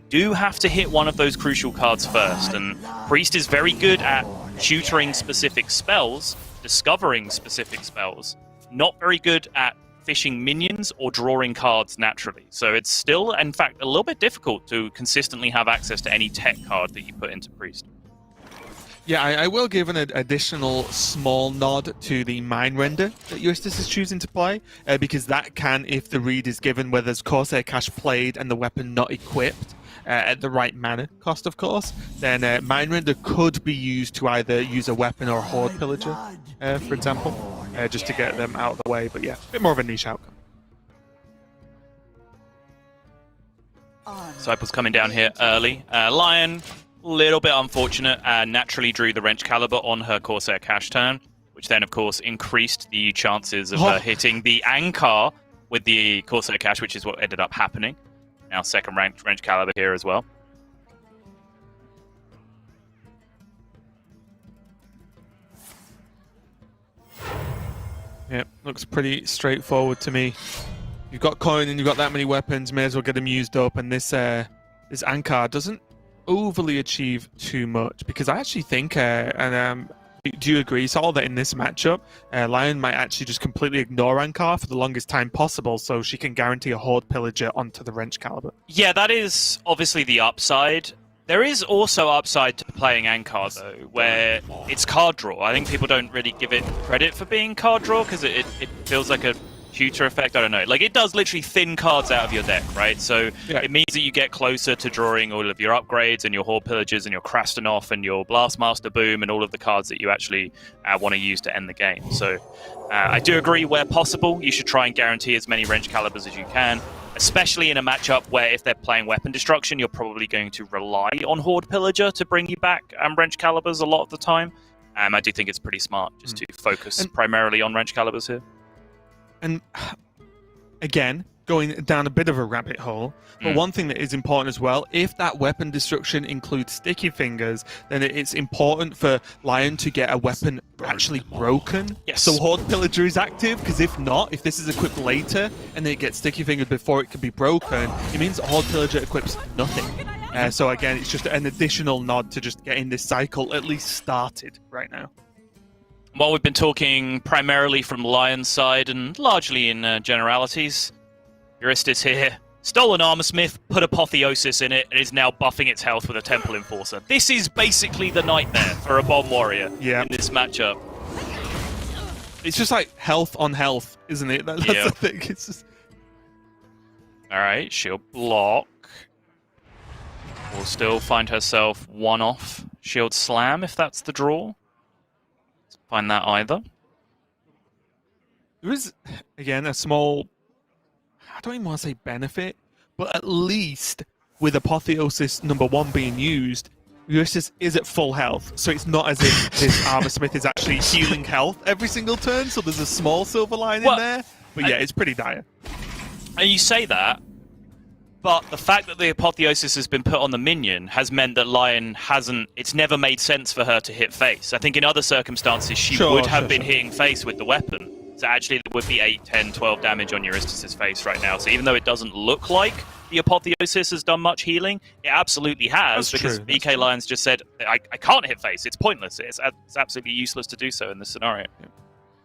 [SPEAKER 2] Do have to hit one of those crucial cards first, and Priest is very good at tutoring specific spells, discovering specific spells, not very good at fishing minions or drawing cards naturally. So it's still, in fact, a little bit difficult to consistently have access to any tech card that you put into Priest.
[SPEAKER 1] Yeah, I will give an additional small nod to the mine render that Eustace is choosing to play, because that can, if the read is given where there's Corsair Cache played and the weapon not equipped at the right mana cost, of course, then mine render could be used to either use a weapon or a Horde Pillager, for example, just to get them out of the way. But yeah, a bit more of a niche outcome.
[SPEAKER 2] Disciples coming down here early. Lion, little bit unfortunate, naturally drew the Wrench Caliber on her Corsair Cache turn, which then, of course, increased the chances of her hitting the Ankar with the Corsair Cache, which is what ended up happening. Now, second ranked Wrench Caliber here as well.
[SPEAKER 1] Yeah, looks pretty straightforward to me. You've got coin and you've got that many weapons, may as well get them used up, and this Ankar doesn't overly achieve too much, because I actually think, do you agree, Saul, that in this matchup, Lion might actually just completely ignore Ankar for the longest time possible, so she can guarantee a Horde Pillager onto the Wrench Caliber?
[SPEAKER 2] Yeah, that is obviously the upside. There is also upside to playing Ankar, though, where it's card draw. I think people don't really give it credit for being card draw, because it feels like a tutor effect. I don't know. Like, it does literally thin cards out of your deck, right? So
[SPEAKER 1] yeah.
[SPEAKER 2] It means that you get closer to drawing all of your upgrades and your Horde Pillagers and your Krastenov and your Blastmaster Boom and all of the cards that you actually want to use to end the game. So I do agree, where possible, you should try and guarantee as many Wrench Calibers as you can, especially in a matchup where if they're playing Weapon Destruction, you're probably going to rely on Horde Pillager to bring you back Wrench Calibers a lot of the time. I do think it's pretty smart just to focus primarily on Wrench Calibers here.
[SPEAKER 1] And again, going down a bit of a rabbit hole, but one thing that is important as well, if that weapon destruction includes sticky fingers, then it's important for Lion to get a weapon actually broken.
[SPEAKER 2] Yes.
[SPEAKER 1] So Horde Pillager is active, because if not, if this is equipped later and then it gets sticky fingered before it can be broken, it means that Horde Pillager equips nothing. So again, it's just an additional nod to just getting this cycle at least started right now.
[SPEAKER 2] While we've been talking primarily from Lion's side and largely in generalities, Eustace here, stolen Armorsmith, put Apotheosis in it, and is now buffing its health with a Temple Enforcer. This is basically the nightmare for a Bomb Warrior in this matchup.
[SPEAKER 1] It's just like health on health, isn't it? That's the thing. It's just...
[SPEAKER 2] Alright, she'll block. Will still find herself one off Shield Slam if that's the draw. Find that either.
[SPEAKER 1] There is, again, a small, I don't even want to say benefit, but at least with Apotheosis #1 being used, Eustace is at full health, so it's not as if this Armorsmith is actually healing health every single turn, so there's a small silver line in there, but yeah, it's pretty dire.
[SPEAKER 2] And you say that, but the fact that the Apotheosis has been put on the minion has meant that Lion hasn't... It's never made sense for her to hit face. I think in other circumstances she would have been hitting face with the weapon. So actually there would be 8, 10, 12 damage on Eustace's face right now. So even though it doesn't look like the Apotheosis has done much healing, it absolutely has.
[SPEAKER 1] That's
[SPEAKER 2] because
[SPEAKER 1] true.
[SPEAKER 2] BK Lions just said, I can't hit face. It's pointless. It's absolutely useless to do so in this scenario.
[SPEAKER 1] Yeah.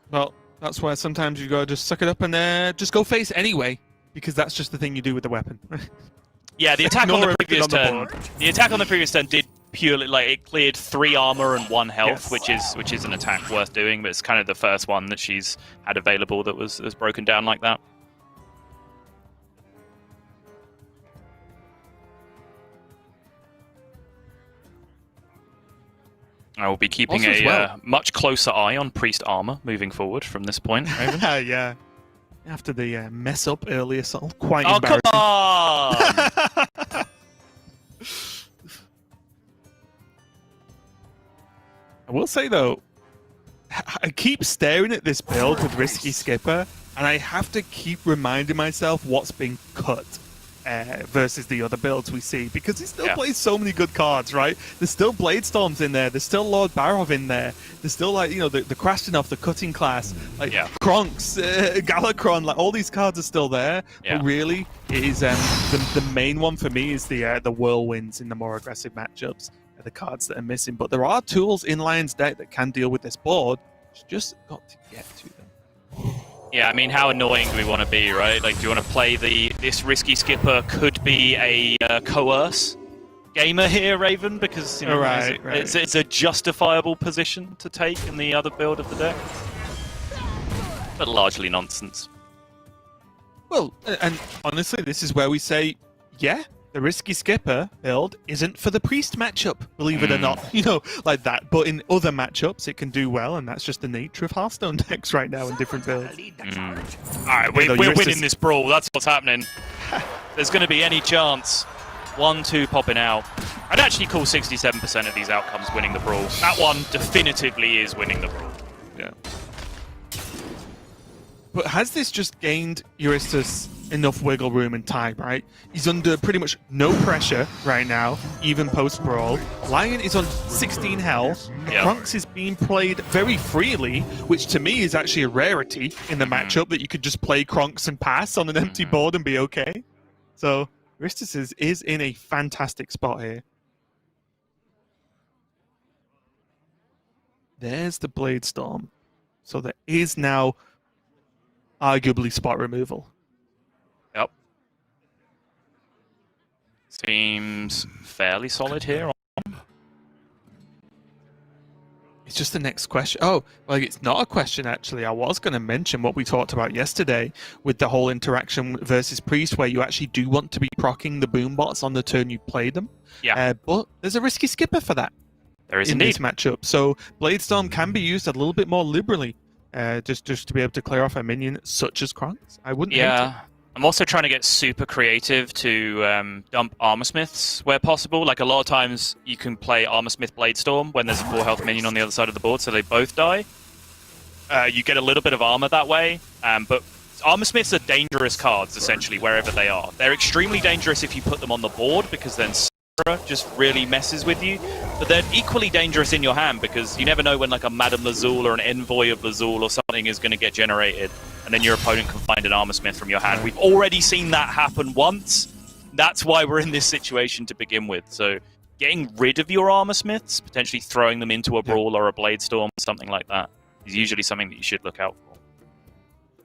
[SPEAKER 1] Well, that's why sometimes you gotta just suck it up and just go face anyway. Because that's just the thing you do with the weapon.
[SPEAKER 2] Yeah, the attack on the previous turn. The attack on the previous turn did purely it cleared 3 armor and 1 health, which is an attack worth doing. But it's kind of the first one that she's had available that was broken down like that. I will be keeping a much closer eye on Priest armor moving forward from this point.
[SPEAKER 1] Yeah. After the mess up earlier, so quite
[SPEAKER 2] embarrassing. Oh, come on!
[SPEAKER 1] I will say, though, I keep staring at this build with Risky Skipper, and I have to keep reminding myself what's being cut versus the other builds we see, because he still plays so many good cards, right? There's still Blade Storms in there, there's still Lord Barov in there, there's still, like, you know, the Krastenov, the Cutting Class, like Kronks, Galakron, like all these cards are still there. But really, it is the main one for me is the Whirlwinds in the more aggressive matchups, the cards that are missing. But there are tools in Lion's deck that can deal with this board. It's just got to get to them.
[SPEAKER 2] Yeah, I mean, how annoying do we want to be, right? Like, do you want to play this Risky Skipper could be a Coerce? gamer here, Raven, because
[SPEAKER 1] Right.
[SPEAKER 2] it's a justifiable position to take in the other build of the deck, but largely nonsense.
[SPEAKER 1] Well, and honestly, this is where we say, yeah, the risky skipper build isn't for the priest matchup, believe it or not, like that. But in other matchups, it can do well, and that's just the nature of Hearthstone decks right now in different builds.
[SPEAKER 2] All right, we're winning this brawl. That's what's happening. There's going to be any chance. 1-2 popping out. I'd actually call 67% of these outcomes winning the brawl. That one definitively is winning the brawl.
[SPEAKER 1] Yeah. But has this just gained Euristus enough wiggle room and time, right? He's under pretty much no pressure right now, even post-brawl. Lion is on 16 health.
[SPEAKER 2] Yep.
[SPEAKER 1] Krunks is being played very freely, which to me is actually a rarity in the matchup, that you could just play Krunks and pass on an empty board and be okay. So Euristus is in a fantastic spot here. There's the Blade Storm. So there is now arguably spot removal.
[SPEAKER 2] Yep. Seems fairly solid here.
[SPEAKER 1] It's just the next question. Oh, well, it's not a question, actually. I was going to mention what we talked about yesterday with the whole interaction versus Priest, where you actually do want to be proccing the boombots on the turn you play them.
[SPEAKER 2] Yeah.
[SPEAKER 1] But there's a risky skipper for that.
[SPEAKER 2] There is
[SPEAKER 1] in
[SPEAKER 2] indeed.
[SPEAKER 1] this matchup. So Bladestorm can be used a little bit more liberally, just to be able to clear off a minion such as Krunks. I wouldn't hate it.
[SPEAKER 2] I'm also trying to get super creative to dump Armorsmiths where possible. Like, a lot of times you can play Armorsmith Bladestorm when there's a 4 health minion on the other side of the board, so they both die. You get a little bit of armor that way, but Armorsmiths are dangerous cards, essentially, wherever they are. They're extremely dangerous if you put them on the board, because then Sarah just really messes with you. But they're equally dangerous in your hand, because you never know when, like, a Madame Lazul or an Envoy of Lazul or something is going to get generated, and then your opponent can find an Armorsmith from your hand. We've already seen that happen once. That's why we're in this situation to begin with. So getting rid of your Armorsmiths, potentially throwing them into a Brawl or a Bladestorm, something like that, is usually something that you should look out for.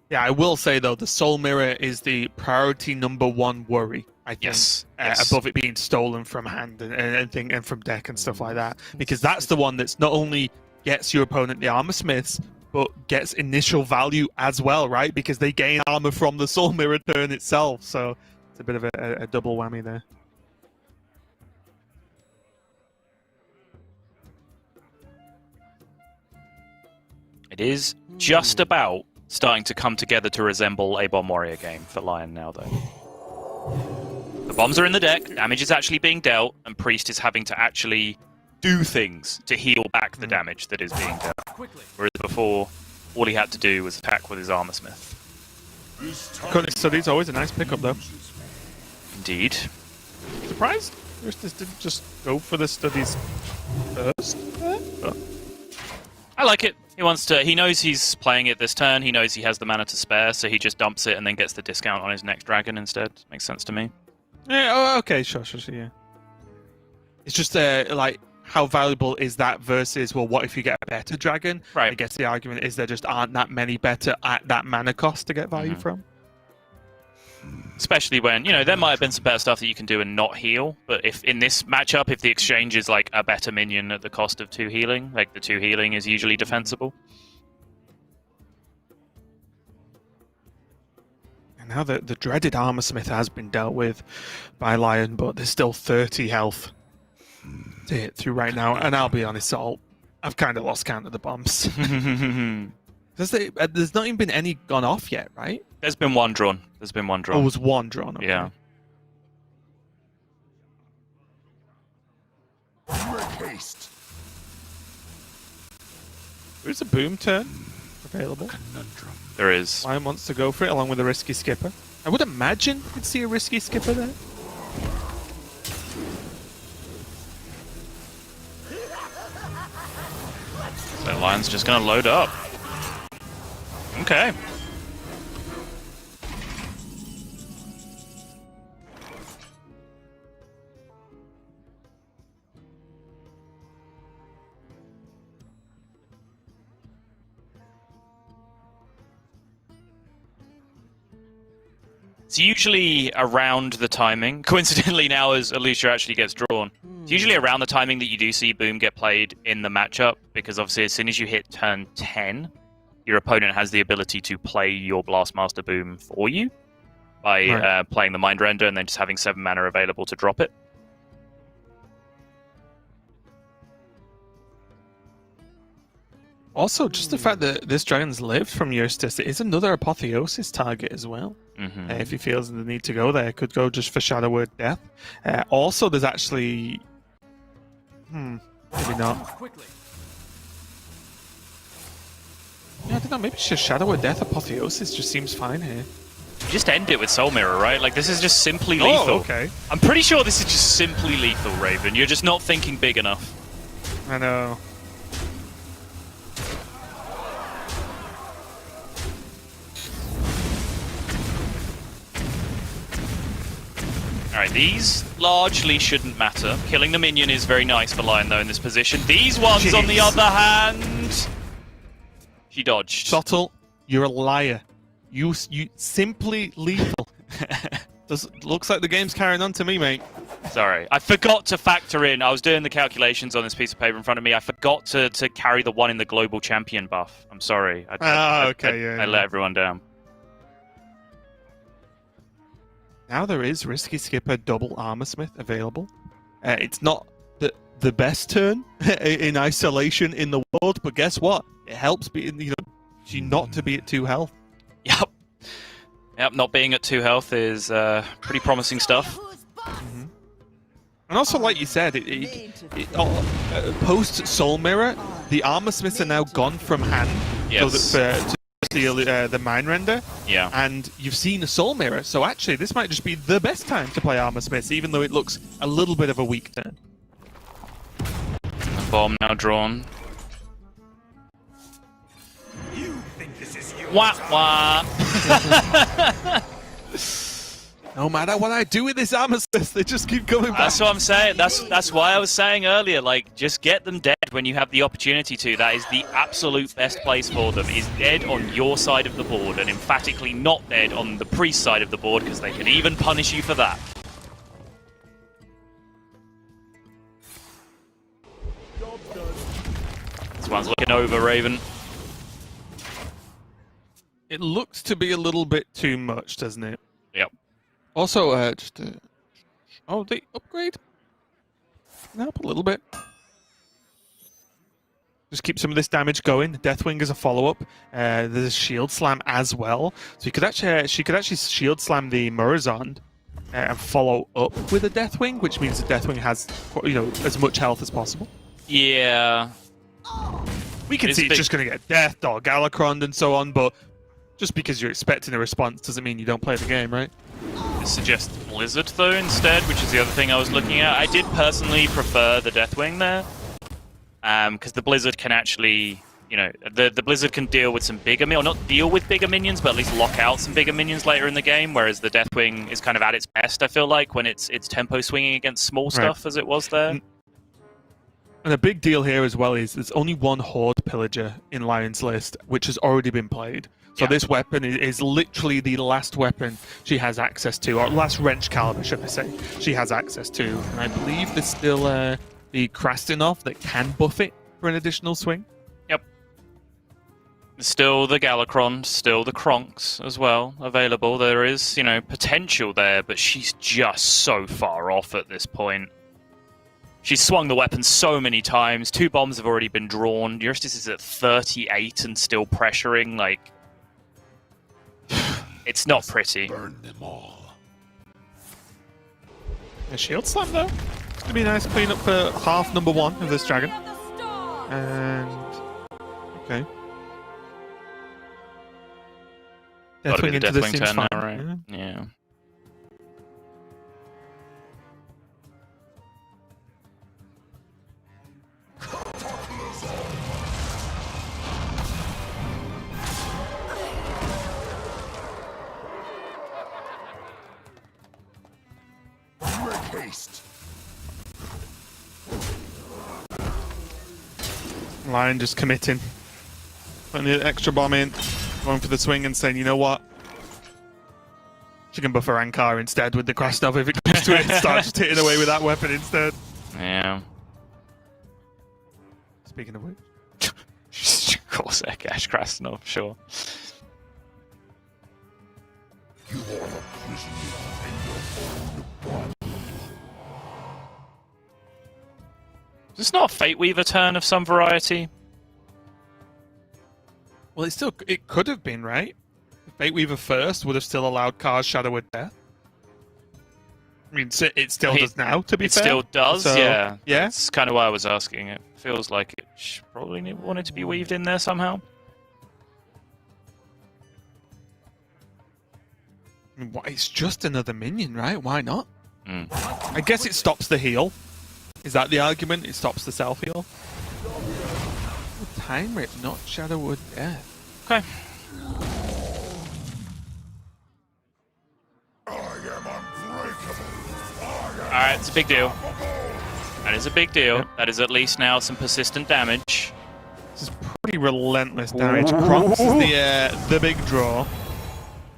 [SPEAKER 1] Yeah, I will say, though, the Soul Mirror is the priority #1 worry, I think.
[SPEAKER 2] Yes.
[SPEAKER 1] Above it being stolen from hand and from deck and stuff like that. Because that's the one that's not only gets your opponent the Armorsmiths, but gets initial value as well, right? Because they gain armor from the Soul Mirror turn itself. So it's a bit of a double whammy there.
[SPEAKER 2] It is just about starting to come together to resemble a Bomb Warrior game for Lion now, though. The bombs are in the deck, damage is actually being dealt, and Priest is having to actually do things to heal back the damage that is being dealt. Whereas before, all he had to do was attack with his Armorsmith.
[SPEAKER 1] Cunning Study's always a nice pickup, though.
[SPEAKER 2] Indeed.
[SPEAKER 1] Surprised Euristus didn't just go for the Studies first.
[SPEAKER 2] I like it. He knows he's playing it this turn, he knows he has the mana to spare, so he just dumps it and then gets the discount on his next dragon instead. Makes sense to me.
[SPEAKER 1] Yeah, oh, okay, sure, yeah. It's just, like, how valuable is that versus, well, what if you get a better dragon?
[SPEAKER 2] Right.
[SPEAKER 1] I guess the argument is there just aren't that many better at that mana cost to get value from.
[SPEAKER 2] Especially when, there might have been some better stuff that you can do and not heal, but if in this matchup, if the exchange is like a better minion at the cost of 2 healing, like the 2 healing is usually defensible.
[SPEAKER 1] And now the dreaded Armorsmith has been dealt with by Lion, but there's still 30 health to hit through right now. And I'll be honest, I've kind of lost count of the bombs. There's not even been any gone off yet, right?
[SPEAKER 2] There's been one drawn.
[SPEAKER 1] Oh, it was one drawn. Okay.
[SPEAKER 2] Yeah.
[SPEAKER 1] There's a boom turn available.
[SPEAKER 2] There is.
[SPEAKER 1] Lion wants to go for it along with a risky skipper. I would imagine you'd see a risky skipper there.
[SPEAKER 2] So Lion's just going to load up. Okay. It's usually around the timing. Coincidentally, now as Alicia actually gets drawn, It's usually around the timing that you do see Boom get played in the matchup, because obviously as soon as you hit turn 10, your opponent has the ability to play your Blastmaster Boom for you by playing the Mind Render and then just having 7 mana available to drop it.
[SPEAKER 1] Also, just the fact that this dragon's lived from Eustace, it is another Apotheosis target as well. If he feels the need to go there, could go just for Shadow Word Death. Also, there's actually... maybe not. Yeah, I don't know, maybe it's just Shadow Word Death. Apotheosis just seems fine here.
[SPEAKER 2] You just end it with Soul Mirror, right? Like, this is just simply lethal.
[SPEAKER 1] Oh, okay.
[SPEAKER 2] I'm pretty sure this is just simply lethal, Raven. You're just not thinking big enough.
[SPEAKER 1] I know.
[SPEAKER 2] Alright, these largely shouldn't matter. Killing the minion is very nice for Lion, though, in this position. These ones, on the other hand... She dodged.
[SPEAKER 1] Subtle, you're a liar. You simply lethal. Looks like the game's carrying on to me, mate.
[SPEAKER 2] Sorry. I forgot to factor in. I was doing the calculations on this piece of paper in front of me. I forgot to carry the one in the global champion buff. I'm sorry. I let everyone down.
[SPEAKER 1] Now there is Risky Skipper double Armorsmith available. It's not the best turn in isolation in the world, but guess what? It helps you not to be at 2 health.
[SPEAKER 2] Yep, not being at 2 health is pretty promising stuff.
[SPEAKER 1] And also, like you said, post Soul Mirror, the Armorsmiths are now gone from hand.
[SPEAKER 2] Yes.
[SPEAKER 1] So that to steal the Mind Render.
[SPEAKER 2] Yeah.
[SPEAKER 1] And you've seen a Soul Mirror, so actually this might just be the best time to play Armorsmiths, even though it looks a little bit of a weak turn.
[SPEAKER 2] Bomb now drawn.
[SPEAKER 4] You think this is you?
[SPEAKER 2] Wah wah.
[SPEAKER 1] No matter what I do with this Armorsmith, they just keep coming back.
[SPEAKER 2] That's what I'm saying. That's why I was saying earlier, like, just get them dead when you have the opportunity to. That is the absolute best place for them, is dead on your side of the board, and emphatically not dead on the priest side of the board, because they can even punish you for that. This one's looking over, Raven.
[SPEAKER 1] It looks to be a little bit too much, doesn't it?
[SPEAKER 2] Yep.
[SPEAKER 1] Also, oh, they upgrade? Up a little bit. Just keep some of this damage going. Deathwing is a follow-up. There's a Shield Slam as well. So you could actually, she could actually Shield Slam the Murazond and follow up with a Deathwing, which means the Deathwing has, as much health as possible.
[SPEAKER 2] Yeah.
[SPEAKER 1] We can see it's just going to get deathed or Galakron and so on, but just because you're expecting a response doesn't mean you don't play the game, right?
[SPEAKER 2] Suggest Blizzard though instead, which is the other thing I was looking at. I did personally prefer the Deathwing there, because the Blizzard can actually, the Blizzard can deal with some bigger, or not deal with bigger minions, but at least lock out some bigger minions later in the game. Whereas the Deathwing is kind of at its best, I feel like, when it's tempo swinging against small stuff, as it was there.
[SPEAKER 1] And a big deal here as well is there's only one Horde Pillager in Lion's List, which has already been played. So this weapon is literally the last weapon she has access to, or last Wrench Caliber, should I say, she has access to. And I believe there's still the Krastinov that can buff it for an additional swing.
[SPEAKER 2] Yep. Still the Galakron, still the Kronks as well available. There is, potential there, but she's just so far off at this point. She's swung the weapon so many times. 2 bombs have already been drawn. Eustace is at 38 and still pressuring, like... It's not pretty.
[SPEAKER 4] Burn them all.
[SPEAKER 1] A Shield Slam, though. It's going to be a nice clean-up for half number 1 of this dragon. And... okay. Deathwing into this seems fine.
[SPEAKER 2] Now, right? Yeah.
[SPEAKER 4] Haste.
[SPEAKER 1] Lion just committing. Putting the extra bomb in, going for the swing and saying, you know what? She can buff her Ankar instead with the Krasnov if it comes to it and start just hitting away with that weapon instead.
[SPEAKER 2] Yeah.
[SPEAKER 1] Speaking of which.
[SPEAKER 2] Corsair, Cash, Krasnov, sure.
[SPEAKER 4] You are the prisoner in your own body.
[SPEAKER 2] Is this not a Fate Weaver turn of some variety?
[SPEAKER 1] Well, it could have been, right? Fate Weaver first would have still allowed Kar's Shadow of Death. I mean, it still does now, to be fair.
[SPEAKER 2] It still does,
[SPEAKER 1] So,
[SPEAKER 2] yeah.
[SPEAKER 1] Yeah?
[SPEAKER 2] That's kind of why I was asking. It feels like it probably wanted to be weaved in there somehow.
[SPEAKER 1] I mean, it's just another minion, right? Why not?
[SPEAKER 2] Mm.
[SPEAKER 1] I guess it stops the heal. Is that the argument? It stops the self-heal? Time Rip, not Shadow of Death.
[SPEAKER 2] Okay.
[SPEAKER 4] I am unbreakable.
[SPEAKER 2] Alright, it's a big deal. That is a big deal. Yep. That is at least now some persistent damage.
[SPEAKER 1] This is pretty relentless damage. Kronx is the big draw.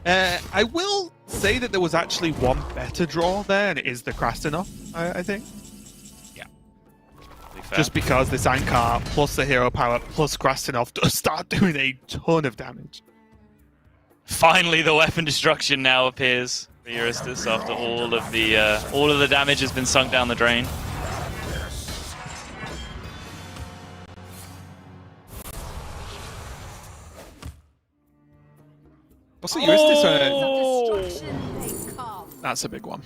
[SPEAKER 1] I will say that there was actually one better draw there, and it is the Krasnov, I think.
[SPEAKER 2] Yeah.
[SPEAKER 1] Just because this Ankar plus the hero power plus Krasnov does start doing a ton of damage.
[SPEAKER 2] Finally, the weapon destruction now appears for Euristus after all of the damage has been sunk down the drain.
[SPEAKER 1] Also, Euristus,
[SPEAKER 2] Oh!
[SPEAKER 1] that's a big one.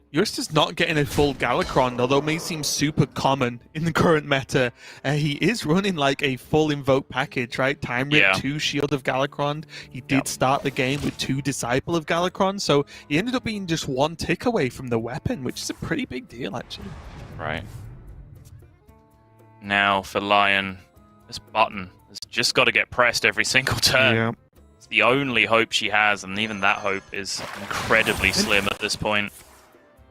[SPEAKER 1] Euristus not getting a full Galakron, although it may seem super common in the current meta. He is running like a full invoke package, right? Time Rip,
[SPEAKER 2] Yeah.
[SPEAKER 1] 2 Shield of Galakron. He did start the game with 2 Disciple of Galakron, so he ended up being just 1 tick away from the weapon, which is a pretty big deal, actually.
[SPEAKER 2] Right. Now for Lion, this button has just got to get pressed every single turn.
[SPEAKER 1] Yeah.
[SPEAKER 2] It's the only hope she has, and even that hope is incredibly slim at this point.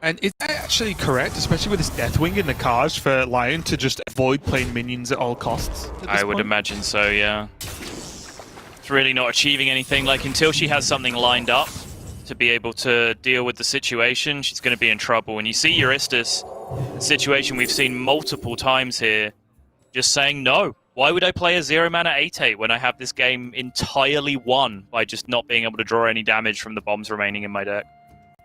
[SPEAKER 1] And is that actually correct, especially with this Deathwing in the cards, for Lion to just avoid playing minions at all costs?
[SPEAKER 2] I would imagine so, yeah. It's really not achieving anything. Like, until she has something lined up to be able to deal with the situation, she's going to be in trouble. And you see Euristus, a situation we've seen multiple times here, just saying no. Why would I play a 0-mana 8/8 when I have this game entirely won by just not being able to draw any damage from the bombs remaining in my deck?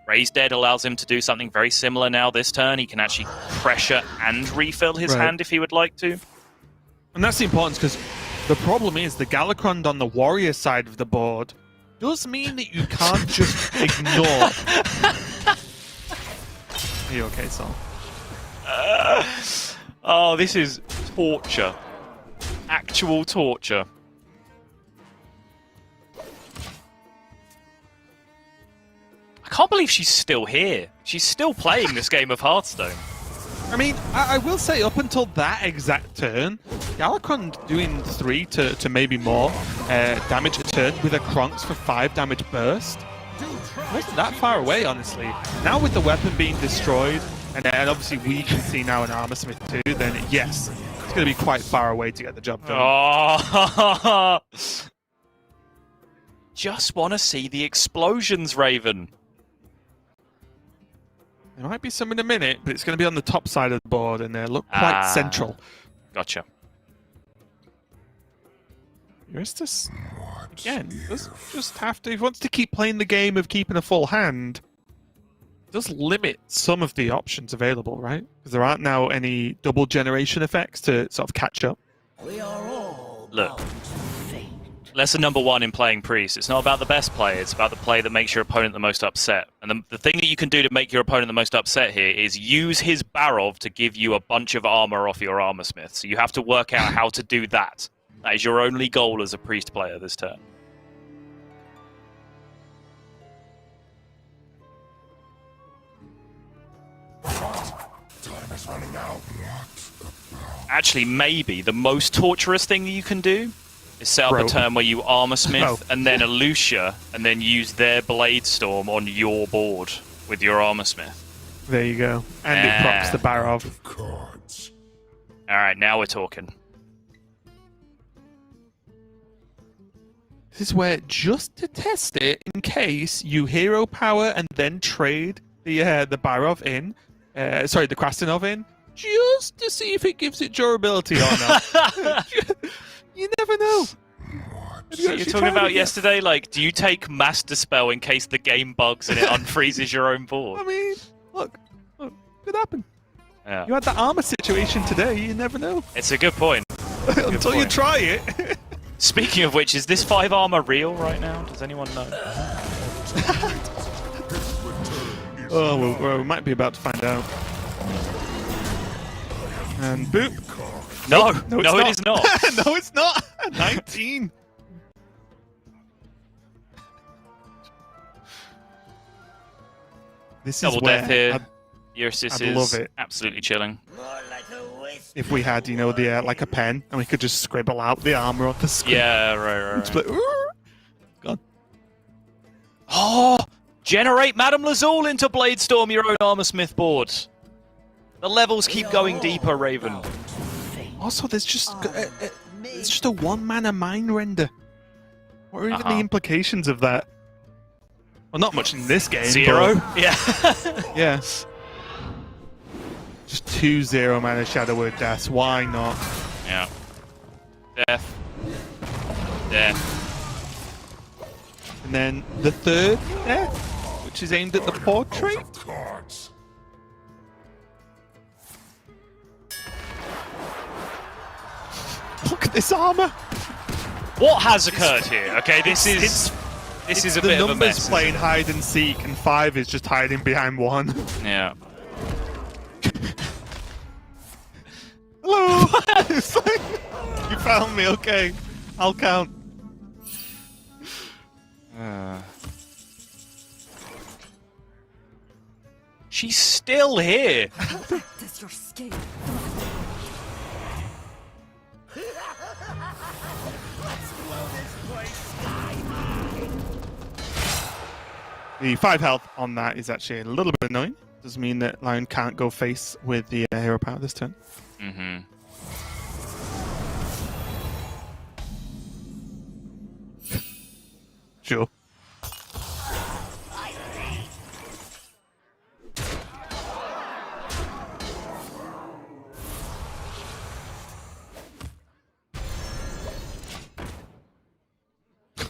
[SPEAKER 2] Raise Dead allows him to do something very similar now this turn. He can actually pressure and refill his hand if he would like to.
[SPEAKER 1] And that's the importance, because the problem is the Galakron on the warrior side of the board does mean that you can't just ignore. Are you okay, Sol?
[SPEAKER 2] Oh, this is torture. Actual torture. I can't believe she's still here. She's still playing this game of Hearthstone.
[SPEAKER 1] I mean, I will say up until that exact turn, Galakron doing 3 to maybe more damage a turn with a Kronx for 5 damage burst. Wasn't that far away, honestly. Now with the weapon being destroyed, and obviously we can see now an Armor Smith too, then yes, it's going to be quite far away to get the job done.
[SPEAKER 2] Oh. Just want to see the explosions, Raven.
[SPEAKER 1] There might be some in a minute, but it's going to be on the top side of the board and look quite central.
[SPEAKER 2] Gotcha.
[SPEAKER 1] Euristus, again, does just have to, if he wants to keep playing the game of keeping a full hand, does limit some of the options available, right? Because there aren't now any double generation effects to sort of catch up.
[SPEAKER 3] We are all
[SPEAKER 2] Look. Lesson number 1 in playing Priest. It's not about the best play, it's about the play that makes your opponent the most upset. And the thing that you can do to make your opponent the most upset here is use his Barov to give you a bunch of armor off your Armor Smith. So you have to work out how to do that. That is your only goal as a Priest player this turn.
[SPEAKER 4] Time is running out.
[SPEAKER 2] Actually, maybe the most torturous thing you can do is set up a turn where you Armor Smith and then a Lucia, and then use their Blade Storm on your board with your Armor Smith.
[SPEAKER 1] There you go. And it props the Barov.
[SPEAKER 4] Cards.
[SPEAKER 2] Alright, now we're talking.
[SPEAKER 1] This is where, just to test it, in case you hero power and then trade the Barov in, sorry, the Krasinov in, just to see if it gives it durability or not. You never know.
[SPEAKER 2] You're talking about yesterday, like, do you take Mass Dispel in case the game bugs and it unfreezes your own board?
[SPEAKER 1] I mean, look, could happen.
[SPEAKER 2] Yeah.
[SPEAKER 1] You had that armor situation today, you never know.
[SPEAKER 2] It's a good point.
[SPEAKER 1] Until you try it.
[SPEAKER 2] Speaking of which, is this 5 armor real right now? Does anyone know?
[SPEAKER 1] Oh, we might be about to find out. And boop.
[SPEAKER 2] No,
[SPEAKER 1] No,
[SPEAKER 2] it is not.
[SPEAKER 1] No, it's not. 19. This is
[SPEAKER 2] Double
[SPEAKER 1] where
[SPEAKER 2] death here. Eurystis
[SPEAKER 1] I'd
[SPEAKER 2] is
[SPEAKER 1] love it.
[SPEAKER 2] absolutely chilling.
[SPEAKER 1] If we had, the like a pen, and we could just scribble out the armor on the screen.
[SPEAKER 2] Yeah, right.
[SPEAKER 1] Just like, God.
[SPEAKER 2] Oh! Generate Madame Lazul into Bladestorm, your own Armorsmith board. The levels keep going deeper, Raven.
[SPEAKER 1] Also, there's just it's just a one-mana mind render. What are even the implications of that? Well, not much in this game.
[SPEAKER 2] 0?
[SPEAKER 1] But,
[SPEAKER 2] Yeah.
[SPEAKER 1] yeah. Just 2 0-mana Shadow Word Deaths. Why not?
[SPEAKER 2] Yeah. Death. Death.
[SPEAKER 1] And then the third death, which is aimed at the portrait.
[SPEAKER 4] Cards.
[SPEAKER 1] Look at this armor.
[SPEAKER 2] What has occurred here? Okay, this is a bit of a mess.
[SPEAKER 1] The numbers playing hide and seek, and 5 is just hiding behind 1.
[SPEAKER 2] Yeah.
[SPEAKER 1] Hello. It's like, you found me. Okay, I'll count.
[SPEAKER 2] She's still here.
[SPEAKER 3] Practice your skill.
[SPEAKER 1] The 5 health on that is actually a little bit annoying. Does mean that Lion can't go face with the hero power this turn.
[SPEAKER 2] Mm-hmm.
[SPEAKER 1] Sure.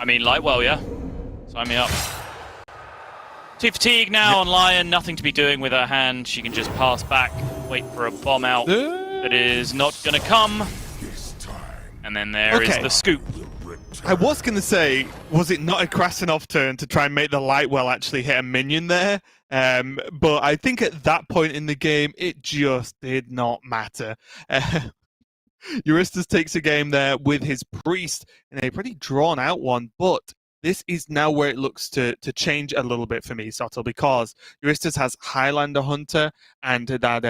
[SPEAKER 2] I mean, Lightwell, yeah. Sign me up. 2 fatigue now on Lion. Nothing to be doing with her hand. She can just pass back, wait for a bomb out that is not going to come. And then there is the scoop.
[SPEAKER 1] I was going to say, was it not a Krasinov turn to try and make the Lightwell actually hit a minion there? But I think at that point in the game, it just did not matter. Eurystis takes a game there with his priest in a pretty drawn out one, but this is now where it looks to change a little bit for me, Soto, because Eurystis has Highlander Hunter and that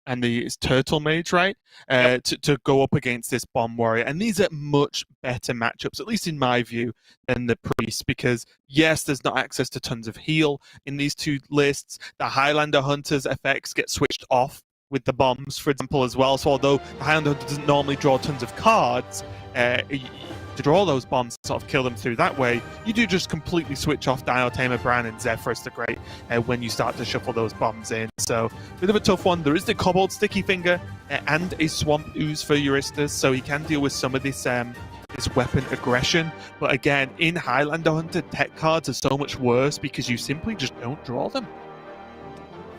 [SPEAKER 1] and the Turtle Mage, right? To go up against this Bomb Warrior. And these are much better matchups, at least in my view, than the Priest, because yes, there's not access to tons of heal in these two lists. The Highlander Hunter's effects get switched off with the bombs, for example, as well. So although the Highlander Hunter doesn't normally draw tons of cards, to draw those bombs and sort of kill them through that way, you do just completely switch off Diotamer, Bran, and Zephyrus the Great when you start to shuffle those bombs in. So, bit of a tough one. There is the Kobold Sticky Finger and a Swamp Ooze for Eurystis, so he can deal with some of this this weapon aggression. But again, in Highlander Hunter, tech cards are so much worse because you simply just don't draw them.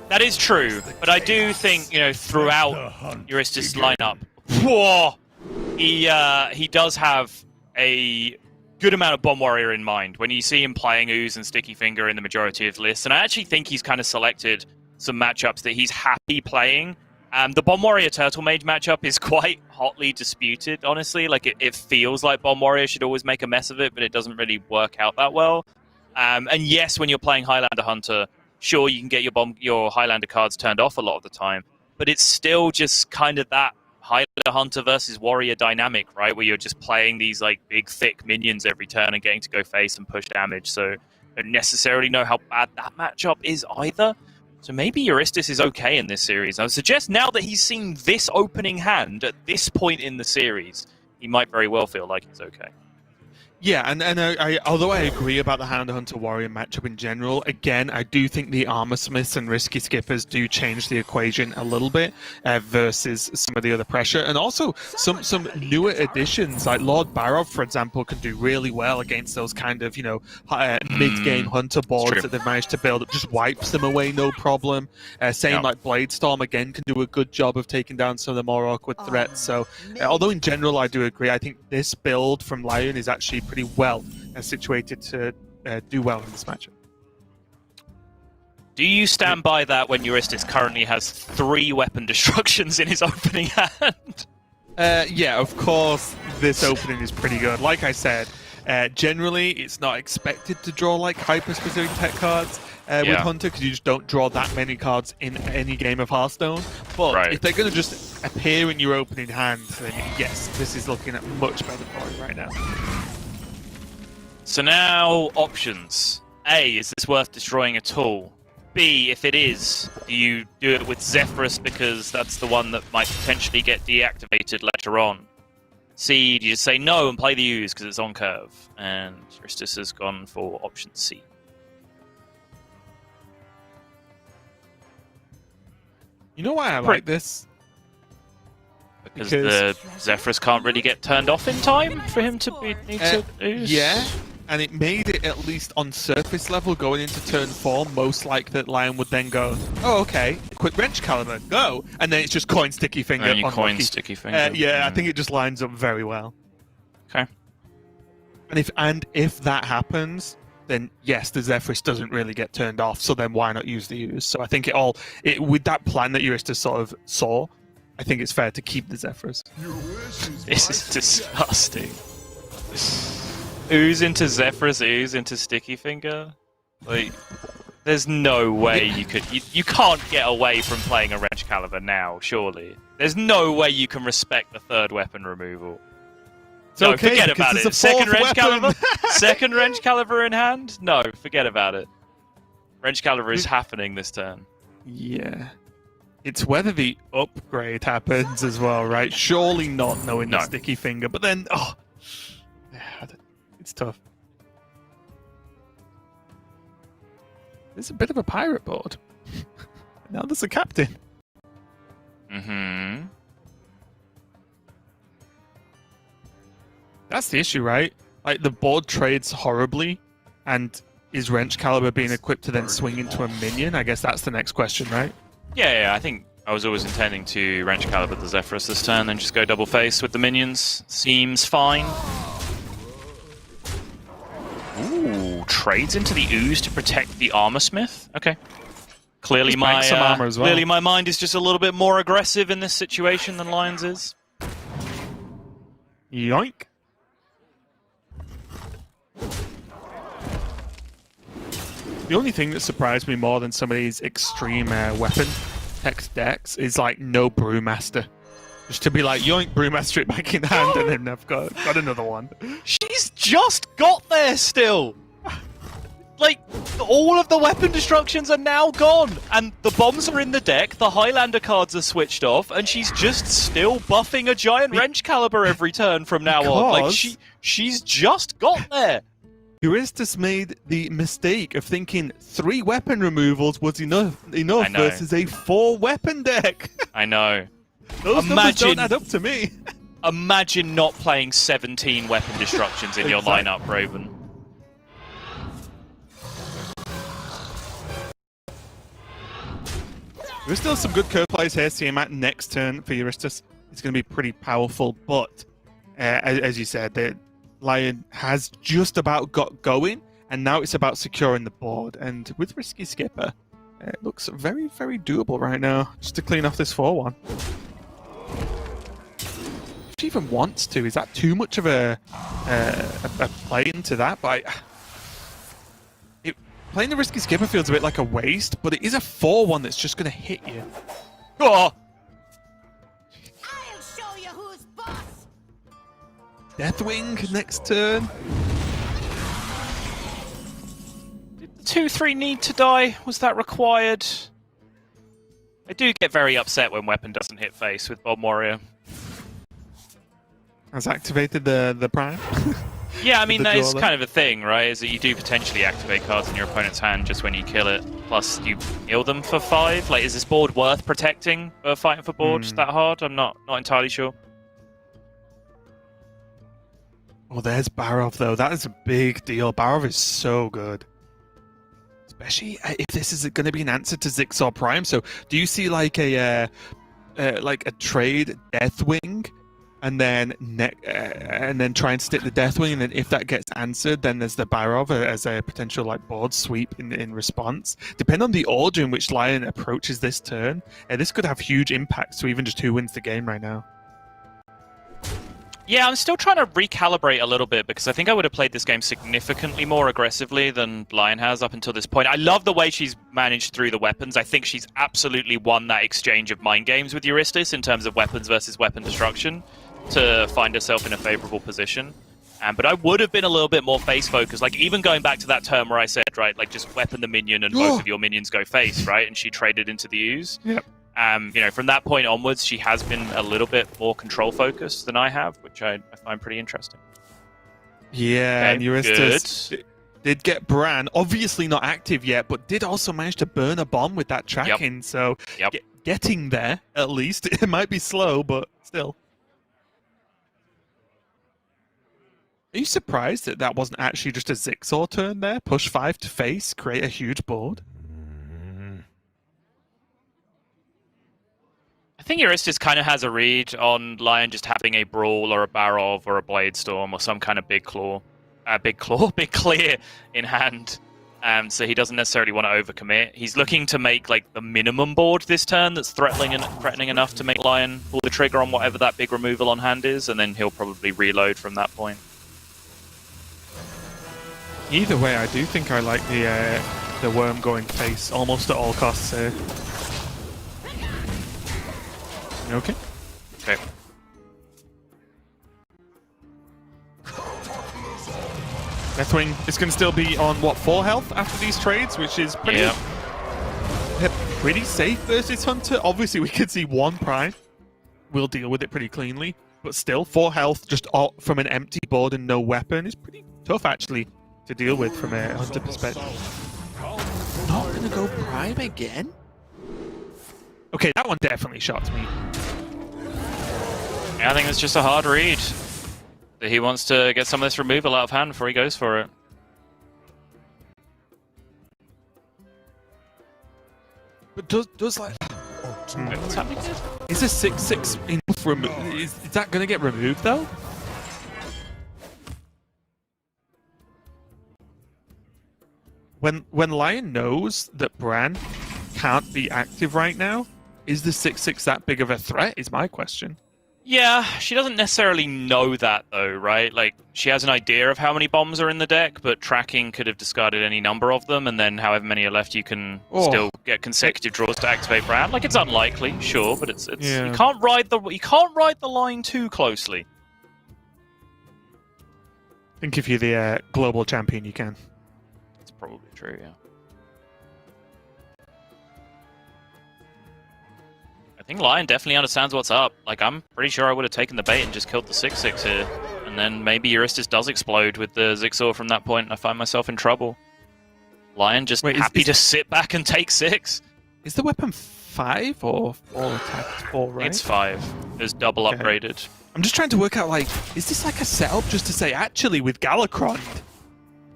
[SPEAKER 2] That is true, but I do think, throughout Eurystis' lineup, whoa, he does have a good amount of Bomb Warrior in mind when you see him playing Ooze and Sticky Finger in the majority of lists. And I actually think he's kind of selected some matchups that he's happy playing. The Bomb Warrior Turtle Mage matchup is quite hotly disputed, honestly. Like, it feels like Bomb Warrior should always make a mess of it, but it doesn't really work out that well. And yes, when you're playing Highlander Hunter, sure, you can get your Highlander cards turned off a lot of the time, but it's still just kind of that Highlander Hunter versus Warrior dynamic, right? Where you're just playing these like big, thick minions every turn and getting to go face and push damage. So I don't necessarily know how bad that matchup is either. So maybe Eurystis is okay in this series. I would suggest now that he's seen this opening hand at this point in the series, he might very well feel like he's okay.
[SPEAKER 1] Yeah, and although I agree about the Hound Hunter Warrior matchup in general, again, I do think the Armor Smiths and Risky Skippers do change the equation a little bit versus some of the other pressure. And also, some newer additions, like Lord Barov, for example, can do really well against those kind of, mid-game Hunter boards that they've managed to build up. Just wipes them away, no problem. Same like Bladestorm, again, can do a good job of taking down some of the more awkward threats. So, although in general I do agree, I think this build from Lion is actually pretty well situated to do well in this matchup.
[SPEAKER 2] Do you stand by that when Euristis currently has 3 weapon destructions in his opening hand?
[SPEAKER 1] Yeah, of course, this opening is pretty good. Like I said, generally it's not expected to draw like hyper-specific tech cards with Hunter, because you just don't draw that many cards in any game of Hearthstone. But if they're going to just appear in your opening hand, then yes, this is looking at much better for it right now.
[SPEAKER 2] So now, options. A, is this worth destroying at all? B, if it is, do you do it with Zephyrus because that's the one that might potentially get deactivated later on? C, do you just say no and play the Ooze because it's on curve? And Euristis has gone for option C.
[SPEAKER 1] You know why I like this?
[SPEAKER 2] Because the Zephyrus can't really get turned off in time for him to need to Ooze?
[SPEAKER 1] Yeah. And it made it, at least on surface level, going into turn 4, most like that Lion would then go, oh, okay, quick Wrench Caliber, go! And then it's just coin Sticky Finger.
[SPEAKER 2] And you coin Sticky Finger.
[SPEAKER 1] Yeah, I think it just lines up very well.
[SPEAKER 2] Okay.
[SPEAKER 1] And if that happens, then yes, the Zephyrus doesn't really get turned off, so then why not use the Ooze? So I think with that plan that Euristis sort of saw, I think it's fair to keep the Zephyrus.
[SPEAKER 2] This is disgusting. Ooze into Zephyrus, Ooze into Sticky Finger. Like, there's no way you could. You can't get away from playing a Wrench Caliber now, surely. There's no way you can respect the 3rd weapon removal. No,
[SPEAKER 1] okay,
[SPEAKER 2] forget about it. Second Wrench Caliber? Second Wrench Caliber in hand? No, forget about it. Wrench Caliber is happening this turn.
[SPEAKER 1] Yeah. It's whether the upgrade happens as well, right? Surely not knowing the Sticky Finger, but then, it's tough. There's a bit of a pirate board. Now there's a captain.
[SPEAKER 2] Mm-hmm.
[SPEAKER 1] That's the issue, right? Like, the board trades horribly, and is Wrench Caliber being equipped to then swing into a minion? I guess that's the next question, right?
[SPEAKER 2] Yeah, I think I was always intending to Wrench Caliber the Zephyrus this turn, then just go double face with the minions. Seems fine. Ooh, trades into the Ooze to protect the Armor Smith? Okay. Clearly
[SPEAKER 1] some armor as well.
[SPEAKER 2] Clearly my mind is just a little bit more aggressive in this situation than Lion's is.
[SPEAKER 1] Yoink. The only thing that surprised me more than some of these extreme weapon text decks is like no Brewmaster. Just to be like, yoink, Brewmaster it back in hand, and then I've got another one.
[SPEAKER 2] She's just got there still! Like, all of the weapon destructions are now gone! And the bombs are in the deck, the Highlander cards are switched off, and she's just still buffing a giant Wrench Caliber every turn from now on. Like, she's just got there!
[SPEAKER 1] Euristis made the mistake of thinking 3 weapon removals was enough versus a 4 weapon deck.
[SPEAKER 2] I know.
[SPEAKER 1] Those numbers don't add up to me.
[SPEAKER 2] Imagine not playing 17 weapon destructions in your lineup, Raven.
[SPEAKER 1] There's still some good curve plays here. Tiamat next turn for Euristis. It's going to be pretty powerful, but as you said, the Lion has just about got going, and now it's about securing the board. And with Risky Skipper, it looks very, very doable right now, just to clean off this 4-1. She even wants to. Is that too much of a play into that? But playing the Risky Skipper feels a bit like a waste, but it is a 4-1 that's just going to hit you. Oh!
[SPEAKER 3] I'll show you who's boss.
[SPEAKER 1] Deathwing next turn.
[SPEAKER 2] Did the 2-3 need to die? Was that required? I do get very upset when weapon doesn't hit face with Bomb Warrior.
[SPEAKER 1] Has activated the Prime.
[SPEAKER 2] Yeah, I mean,
[SPEAKER 1] the
[SPEAKER 2] that
[SPEAKER 1] draw
[SPEAKER 2] is
[SPEAKER 1] there.
[SPEAKER 2] kind of a thing, right? Is that you do potentially activate cards in your opponent's hand just when you kill it, plus you heal them for 5. Like, is this board worth protecting fighting for board that hard? I'm not entirely sure.
[SPEAKER 1] Oh, there's Barov, though. That is a big deal. Barov is so good. Especially if this is going to be an answer to Zixor Prime. So, do you see like a trade Deathwing, and then try and stick the Deathwing, and then if that gets answered, then there's the Barov as a potential like board sweep in response. Depending on the order in which Lion approaches this turn, this could have huge impacts to even just who wins the game right now.
[SPEAKER 2] Yeah, I'm still trying to recalibrate a little bit because I think I would have played this game significantly more aggressively than Lion has up until this point. I love the way she's managed through the weapons. I think she's absolutely won that exchange of mind games with Euristis in terms of weapons versus weapon destruction to find herself in a favorable position. But I would have been a little bit more face-focused. Like, even going back to that term where I said, right, like, just weapon the minion and both of your minions go face, right? And she traded into the ooze.
[SPEAKER 1] Yep.
[SPEAKER 2] From that point onwards, she has been a little bit more control-focused than I have, which I find pretty interesting.
[SPEAKER 1] Yeah,
[SPEAKER 2] Okay,
[SPEAKER 1] and Euristis did get Bran, obviously not active yet, but did also manage to burn a bomb with that tracking.
[SPEAKER 2] Yep.
[SPEAKER 1] So getting there, at least. It might be slow, but still. Are you surprised that that wasn't actually just a Zixor turn there? Push 5 to face, create a huge board?
[SPEAKER 2] I think Euristis kind of has a read on Lion just having a Brawl or a Barov or a Bladestorm or some kind of big clear in hand. So he doesn't necessarily want to overcommit. He's looking to make like the minimum board this turn that's threatening enough to make Lion pull the trigger on whatever that big removal on hand is, and then he'll probably reload from that point.
[SPEAKER 1] Either way, I do think I like the worm going face almost at all costs here. Okay.
[SPEAKER 2] Okay.
[SPEAKER 1] Deathwing is going to still be on, 4 health after these trades, which is pretty, pretty safe versus Hunter. Obviously, we could see 1 Prime. We'll deal with it pretty cleanly. But still, 4 health just from an empty board and no weapon is pretty tough, actually, to deal with from a Hunter perspective. Not going to go Prime again? Okay, that one definitely shocked me.
[SPEAKER 2] Yeah, I think it's just a hard read. That he wants to get some of this removal out of hand before he goes for it.
[SPEAKER 1] But does like...
[SPEAKER 2] What's happening here?
[SPEAKER 1] Is a 6/6 enough is that going to get removed, though? When Lion knows that Bran can't be active right now, is the 6/6 that big of a threat, is my question.
[SPEAKER 2] Yeah, she doesn't necessarily know that, though, right? Like, she has an idea of how many bombs are in the deck, but tracking could have discarded any number of them, and then however many are left, you can still get consecutive draws to activate Bran. Like, it's unlikely, sure, but it's you can't ride the line too closely.
[SPEAKER 1] I think if you're the global champion, you can.
[SPEAKER 2] That's probably true, yeah. I think Lion definitely understands what's up. Like, I'm pretty sure I would have taken the bait and just killed the 6/6 here. And then maybe Euristis does explode with the Zixor from that point, and I find myself in trouble. Lion just happy to sit back and take 6.
[SPEAKER 1] Is the weapon 5 or all attacked 4, right?
[SPEAKER 2] It's 5. It's double upgraded.
[SPEAKER 1] I'm just trying to work out, like, is this like a setup just to say, actually, with Galakron,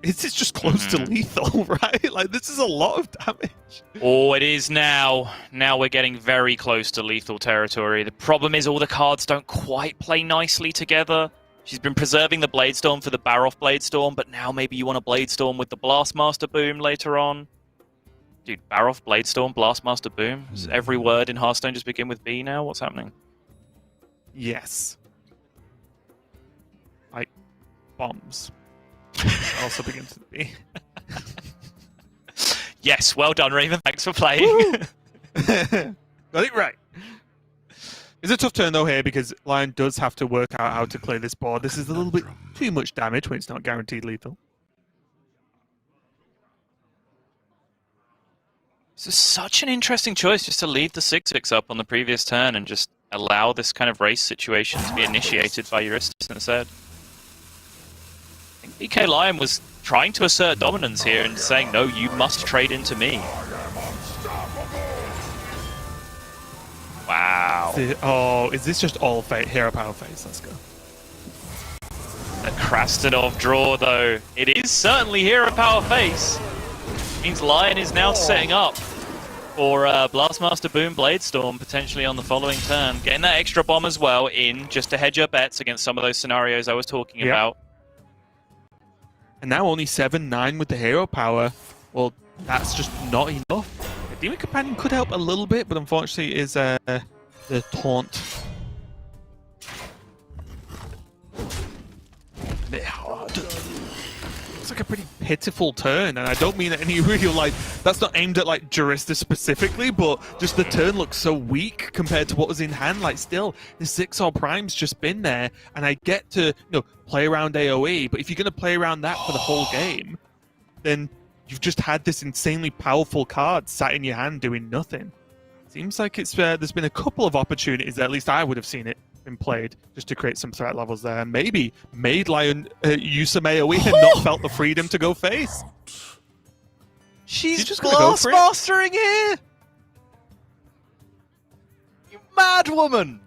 [SPEAKER 1] is this just close to lethal, right? Like, this is a lot of damage.
[SPEAKER 2] Oh, it is now. Now we're getting very close to lethal territory. The problem is all the cards don't quite play nicely together. She's been preserving the Bladestorm for the Barov Bladestorm, but now maybe you want a Bladestorm with the Blastmaster Boom later on. Dude, Barov, Bladestorm, Blastmaster Boom. Does every word in Hearthstone just begin with B now? What's happening?
[SPEAKER 1] Yes. Like, bombs. Also begins with B.
[SPEAKER 2] Yes, well done, Raven. Thanks for playing.
[SPEAKER 1] Got it right. It's a tough turn, though, here, because Lion does have to work out how to clear this board. This is a little bit too much damage when it's not guaranteed lethal.
[SPEAKER 2] This is such an interesting choice, just to leave the 6/6 up on the previous turn and just allow this kind of race situation to be initiated by Euristis instead. EK Lion was trying to assert dominance here and saying, no, you must trade into me. Wow.
[SPEAKER 1] Oh, is this just all hero power phase? Let's go.
[SPEAKER 2] The Krastenov draw, though. It is certainly hero power face. Means Lion is now setting up for Blastmaster Boom Bladestorm potentially on the following turn. Getting that extra bomb as well in just to hedge your bets against some of those scenarios I was talking about.
[SPEAKER 1] And now only 7-9 with the hero power. Well, that's just not enough. The Demon Companion could help a little bit, but unfortunately is the taunt. It's like a pretty pitiful turn, and I don't mean any real, like, that's not aimed at, like, Jurista specifically, but just the turn looks so weak compared to what was in hand. Like, still, the 6-or Prime's just been there, and I get to, you know, play around AoE, but if you're going to play around that for the whole game, then you've just had this insanely powerful card sat in your hand doing nothing. Seems like it's there's been a couple of opportunities, at least I would have seen it, been played just to create some threat levels there. Maybe made Lion use some AoE and not felt the freedom to go face.
[SPEAKER 5] She's
[SPEAKER 1] just gonna go for it?
[SPEAKER 5] Blastmastering here! You mad woman!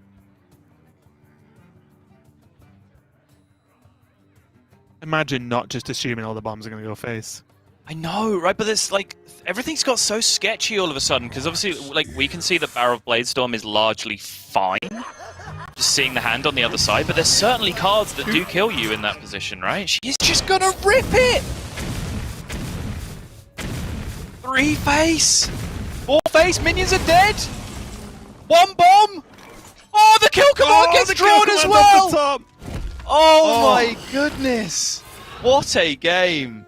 [SPEAKER 1] Imagine not just assuming all the bombs are going to go face.
[SPEAKER 2] I know, right? But it's like everything's got so sketchy all of a sudden because obviously, like, we can see that Barrow of Bladestorm is largely fine. Just seeing the hand on the other side, but there's certainly cards that do kill you in that position, right?
[SPEAKER 5] She's just gonna rip it! 3 face! 4 face, minions are dead! 1 bomb! Oh, the kill command gets drawn as well! Oh my goodness! What a game!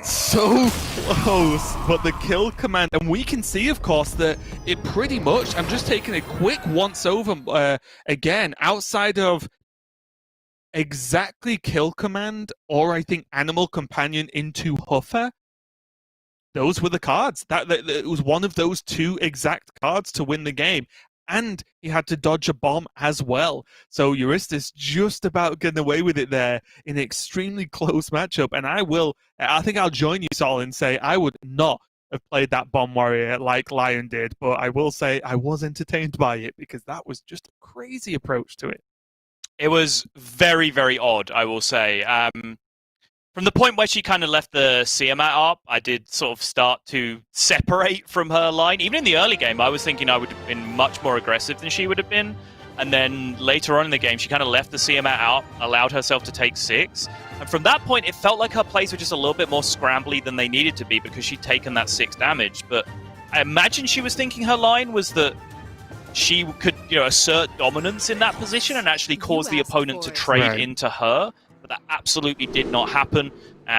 [SPEAKER 1] So close, but the kill command, and we can see, of course, that it pretty much, I'm just taking a quick once over again, outside of exactly kill command, or I think animal companion into Huffer, those were the cards. That it was one of those 2 exact cards to win the game. And he had to dodge a bomb as well. So Euristis just about getting away with it there in an extremely close matchup. And I think I'll join you, Sol, and say I would not have played that Bomb Warrior like Lion did. But I will say I was entertained by it because that was just a crazy approach to it.
[SPEAKER 2] It was very, very odd, I will say. From the point where she kind of left the Siamat up, I did sort of start to separate from her line. Even in the early game, I was thinking I would have been much more aggressive than she would have been. And then later on in the game, she kind of left the Siamat out, allowed herself to take 6. And from that point, it felt like her plays were just a little bit more scrambly than they needed to be because she'd taken that 6 damage. But I imagine she was thinking her line was that she could, you know, assert dominance in that position and actually cause the opponent to trade into her. But that absolutely did not happen.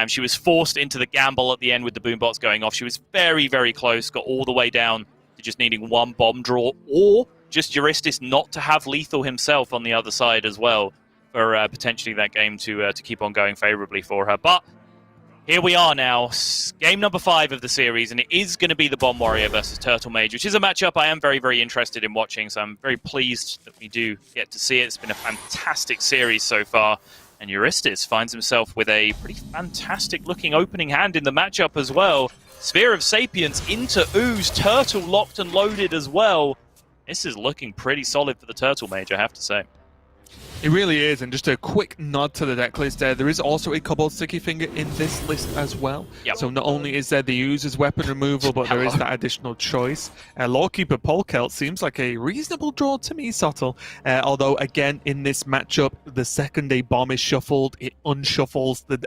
[SPEAKER 2] She was forced into the gamble at the end with the boombots going off. She was very, very close, got all the way down to just needing 1 bomb draw, or just Euristis not to have lethal himself on the other side as well for potentially that game to keep on going favorably for her. But here we are now, game number 5 of the series, and it is going to be the Bomb Warrior versus Turtle Mage, which is a matchup I am very, very interested in watching, so I'm very pleased that we do get to see it. It's been a fantastic series so far. And Euristis finds himself with a pretty fantastic-looking opening hand in the matchup as well. Sphere of Sapience into Ooze, Turtle locked and loaded as well. This is looking pretty solid for the Turtle Mage, I have to say.
[SPEAKER 1] It really is, and just a quick nod to the deck list there. There is also a Cobalt Sticky Finger in this list as well.
[SPEAKER 2] Yep.
[SPEAKER 1] So not only is there the User's weapon removal, but there is that additional choice. Lawkeeper Polkelt seems like a reasonable draw to me, Subtle. Although, again, in this matchup, the second a bomb is shuffled, it unshuffles the...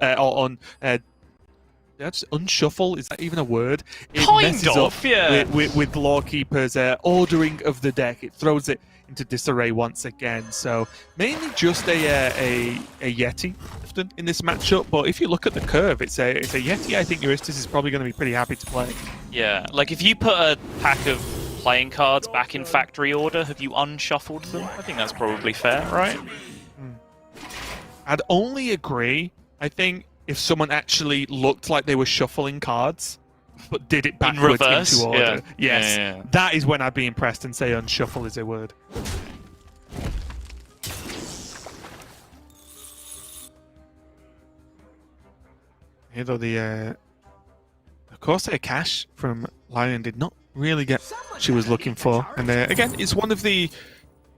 [SPEAKER 1] unshuffle, is that even a word? It messes up
[SPEAKER 2] yeah.
[SPEAKER 1] with Lawkeeper's ordering of the deck. It throws it into disarray once again. So mainly just a Yeti often in this matchup. But if you look at the curve, it's a Yeti. I think Euristis is probably going to be pretty happy to play.
[SPEAKER 2] Yeah, like if you put a pack of playing cards back in factory order, have you unshuffled them? I think that's probably fair, right?
[SPEAKER 1] I'd only agree, I think, if someone actually looked like they were shuffling cards, but did it backwards into order.
[SPEAKER 2] Yeah.
[SPEAKER 1] Yes,
[SPEAKER 2] Yeah.
[SPEAKER 1] That is when I'd be impressed and say unshuffle is a word. Though the Corsair cash from Lion did not really get what she was looking for, and again, it's one of the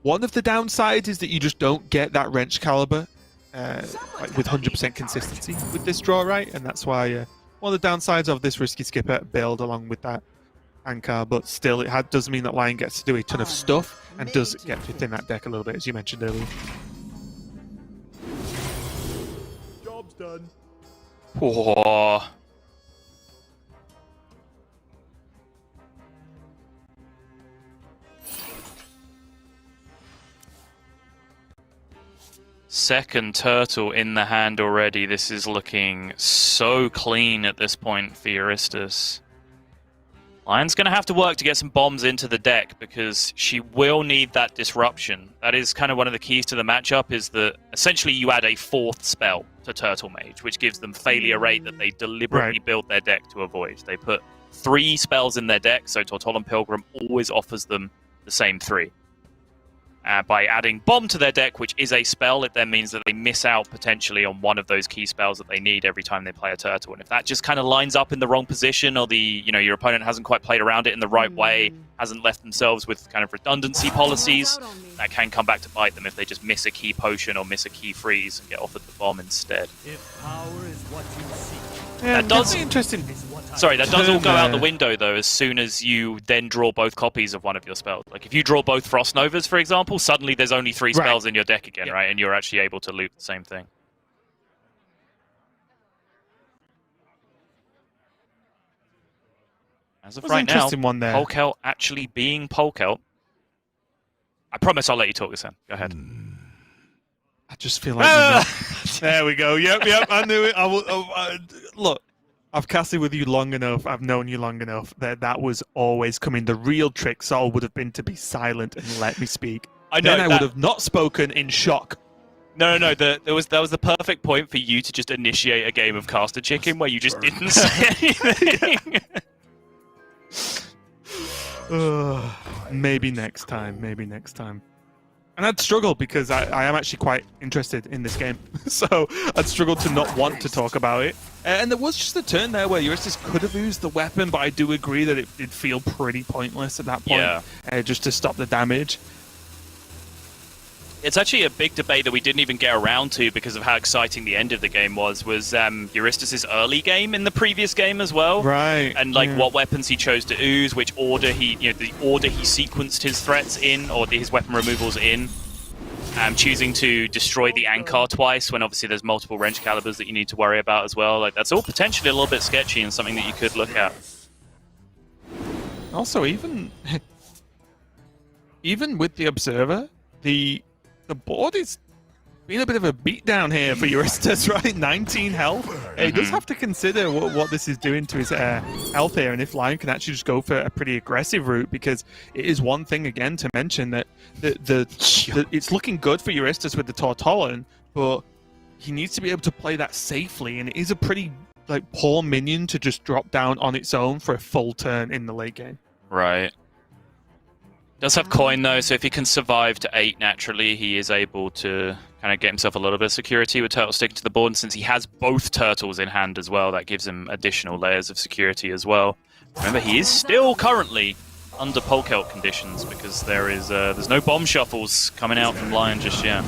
[SPEAKER 1] downsides is that you just don't get that wrench caliber like with 100% consistency with this draw, right? And that's why one of the downsides of this risky skipper build along with that anchor, but still it does mean that Lion gets to do a ton of stuff and does get to thin that deck a little bit, as you mentioned earlier.
[SPEAKER 4] Job's done.
[SPEAKER 2] Whoa. Second turtle in the hand already. This is looking so clean at this point for Euristus. Lion's going to have to work to get some bombs into the deck because she will need that disruption. That is kind of one of the keys to the matchup, is that essentially you add a 4th spell to Turtle Mage, which gives them failure rate that they deliberately build their deck to avoid. They put 3 spells in their deck, so Tortolan Pilgrim always offers them the same 3. By adding Bomb to their deck, which is a spell, it then means that they miss out potentially on one of those key spells that they need every time they play a turtle. And if that just kind of lines up in the wrong position, or your opponent hasn't quite played around it in the right way, hasn't left themselves with kind of redundancy policies, that can come back to bite them if they just miss a key potion or miss a key freeze and get offered the bomb instead.
[SPEAKER 3] If power is what you seek,
[SPEAKER 1] Yeah,
[SPEAKER 2] That does-
[SPEAKER 1] interesting.
[SPEAKER 2] Sorry, that does all go out the window, though, as soon as you then draw both copies of one of your spells. Like, if you draw both Frost Novas, for example, suddenly there's only 3 spells in your deck again, right? And you're actually able to loot the same thing. As of
[SPEAKER 1] That was an
[SPEAKER 2] right now,
[SPEAKER 1] interesting one there.
[SPEAKER 2] Polkelt actually being Polkelt. I promise I'll let you talk this in. Go ahead.
[SPEAKER 1] I just feel like there we go. Yep. I knew it. Look, I've casted with you long enough. I've known you long enough that was always coming. The real trick, Sol, would have been to be silent and let me speak.
[SPEAKER 2] I know
[SPEAKER 1] then I would have not spoken in shock.
[SPEAKER 2] No. That was the perfect point for you to just initiate a game of Caster Chicken where you just didn't say anything.
[SPEAKER 1] Maybe next time. And I'd struggle because I am actually quite interested in this game. So I'd struggle to not want to talk about it. And there was just a turn there where Euristus could have used the weapon, but I do agree that it did feel pretty pointless at that point. Just to stop the damage.
[SPEAKER 2] It's actually a big debate that we didn't even get around to because of how exciting the end of the game was Euristus' early game in the previous game as well.
[SPEAKER 1] Right.
[SPEAKER 2] And what weapons he chose to ooze, which order the order he sequenced his threats in, or his weapon removals in. Choosing to destroy the Ankar twice when obviously there's multiple wrench calibers that you need to worry about as well. Like, that's all potentially a little bit sketchy and something that you could look at.
[SPEAKER 1] Also, even with the Observer, the board is being a bit of a beatdown here for Euristus, right? 19 health. He does have to consider what this is doing to his health here, and if Lion can actually just go for a pretty aggressive route, because it is one thing, again, to mention that it's looking good for Euristus with the Tortolan, but he needs to be able to play that safely, and it is a pretty poor minion to just drop down on its own for a full turn in the late game.
[SPEAKER 2] Right. Does have coin though, so if he can survive to 8 naturally, he is able to kind of get himself a little bit of security with Turtle sticking to the board. And since he has both turtles in hand as well, that gives him additional layers of security as well. Remember, he is still currently under Polkelt conditions because there's no bomb shuffles coming out from Lion just yet.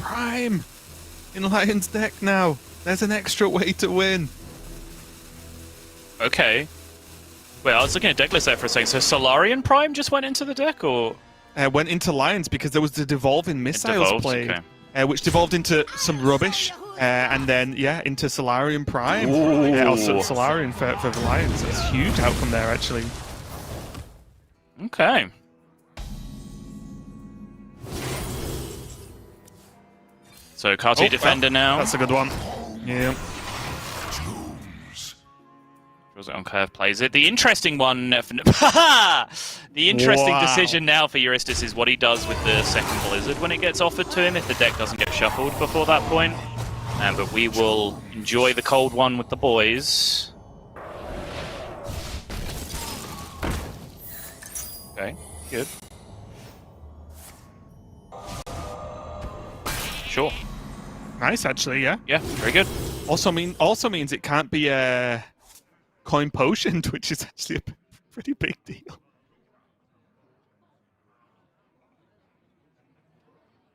[SPEAKER 1] Prime in Lion's deck now. There's an extra way to win.
[SPEAKER 2] Okay. Wait, I was looking at deck list there for a second. So Solarian Prime just went into the deck, or?
[SPEAKER 1] Went into Lions because there was the Devolving Missiles played,
[SPEAKER 2] okay.
[SPEAKER 1] Which devolved into some rubbish, and then, into Solarian Prime.
[SPEAKER 2] Ooh.
[SPEAKER 1] Also Solarian for the Lions. It's a huge outcome there, actually.
[SPEAKER 2] Okay. So Carty Defender now.
[SPEAKER 1] That's a good one. Yeah.
[SPEAKER 2] Draws it on curve, plays it. The interesting one... the interesting decision now for Euristus is what he does with the second Blizzard when it gets offered to him, if the deck doesn't get shuffled before that point. But we will enjoy the cold one with the boys. Okay, good. Sure.
[SPEAKER 1] Nice, actually, yeah.
[SPEAKER 2] Yeah, very good.
[SPEAKER 1] Also means it can't be coin potioned, which is actually a pretty big deal.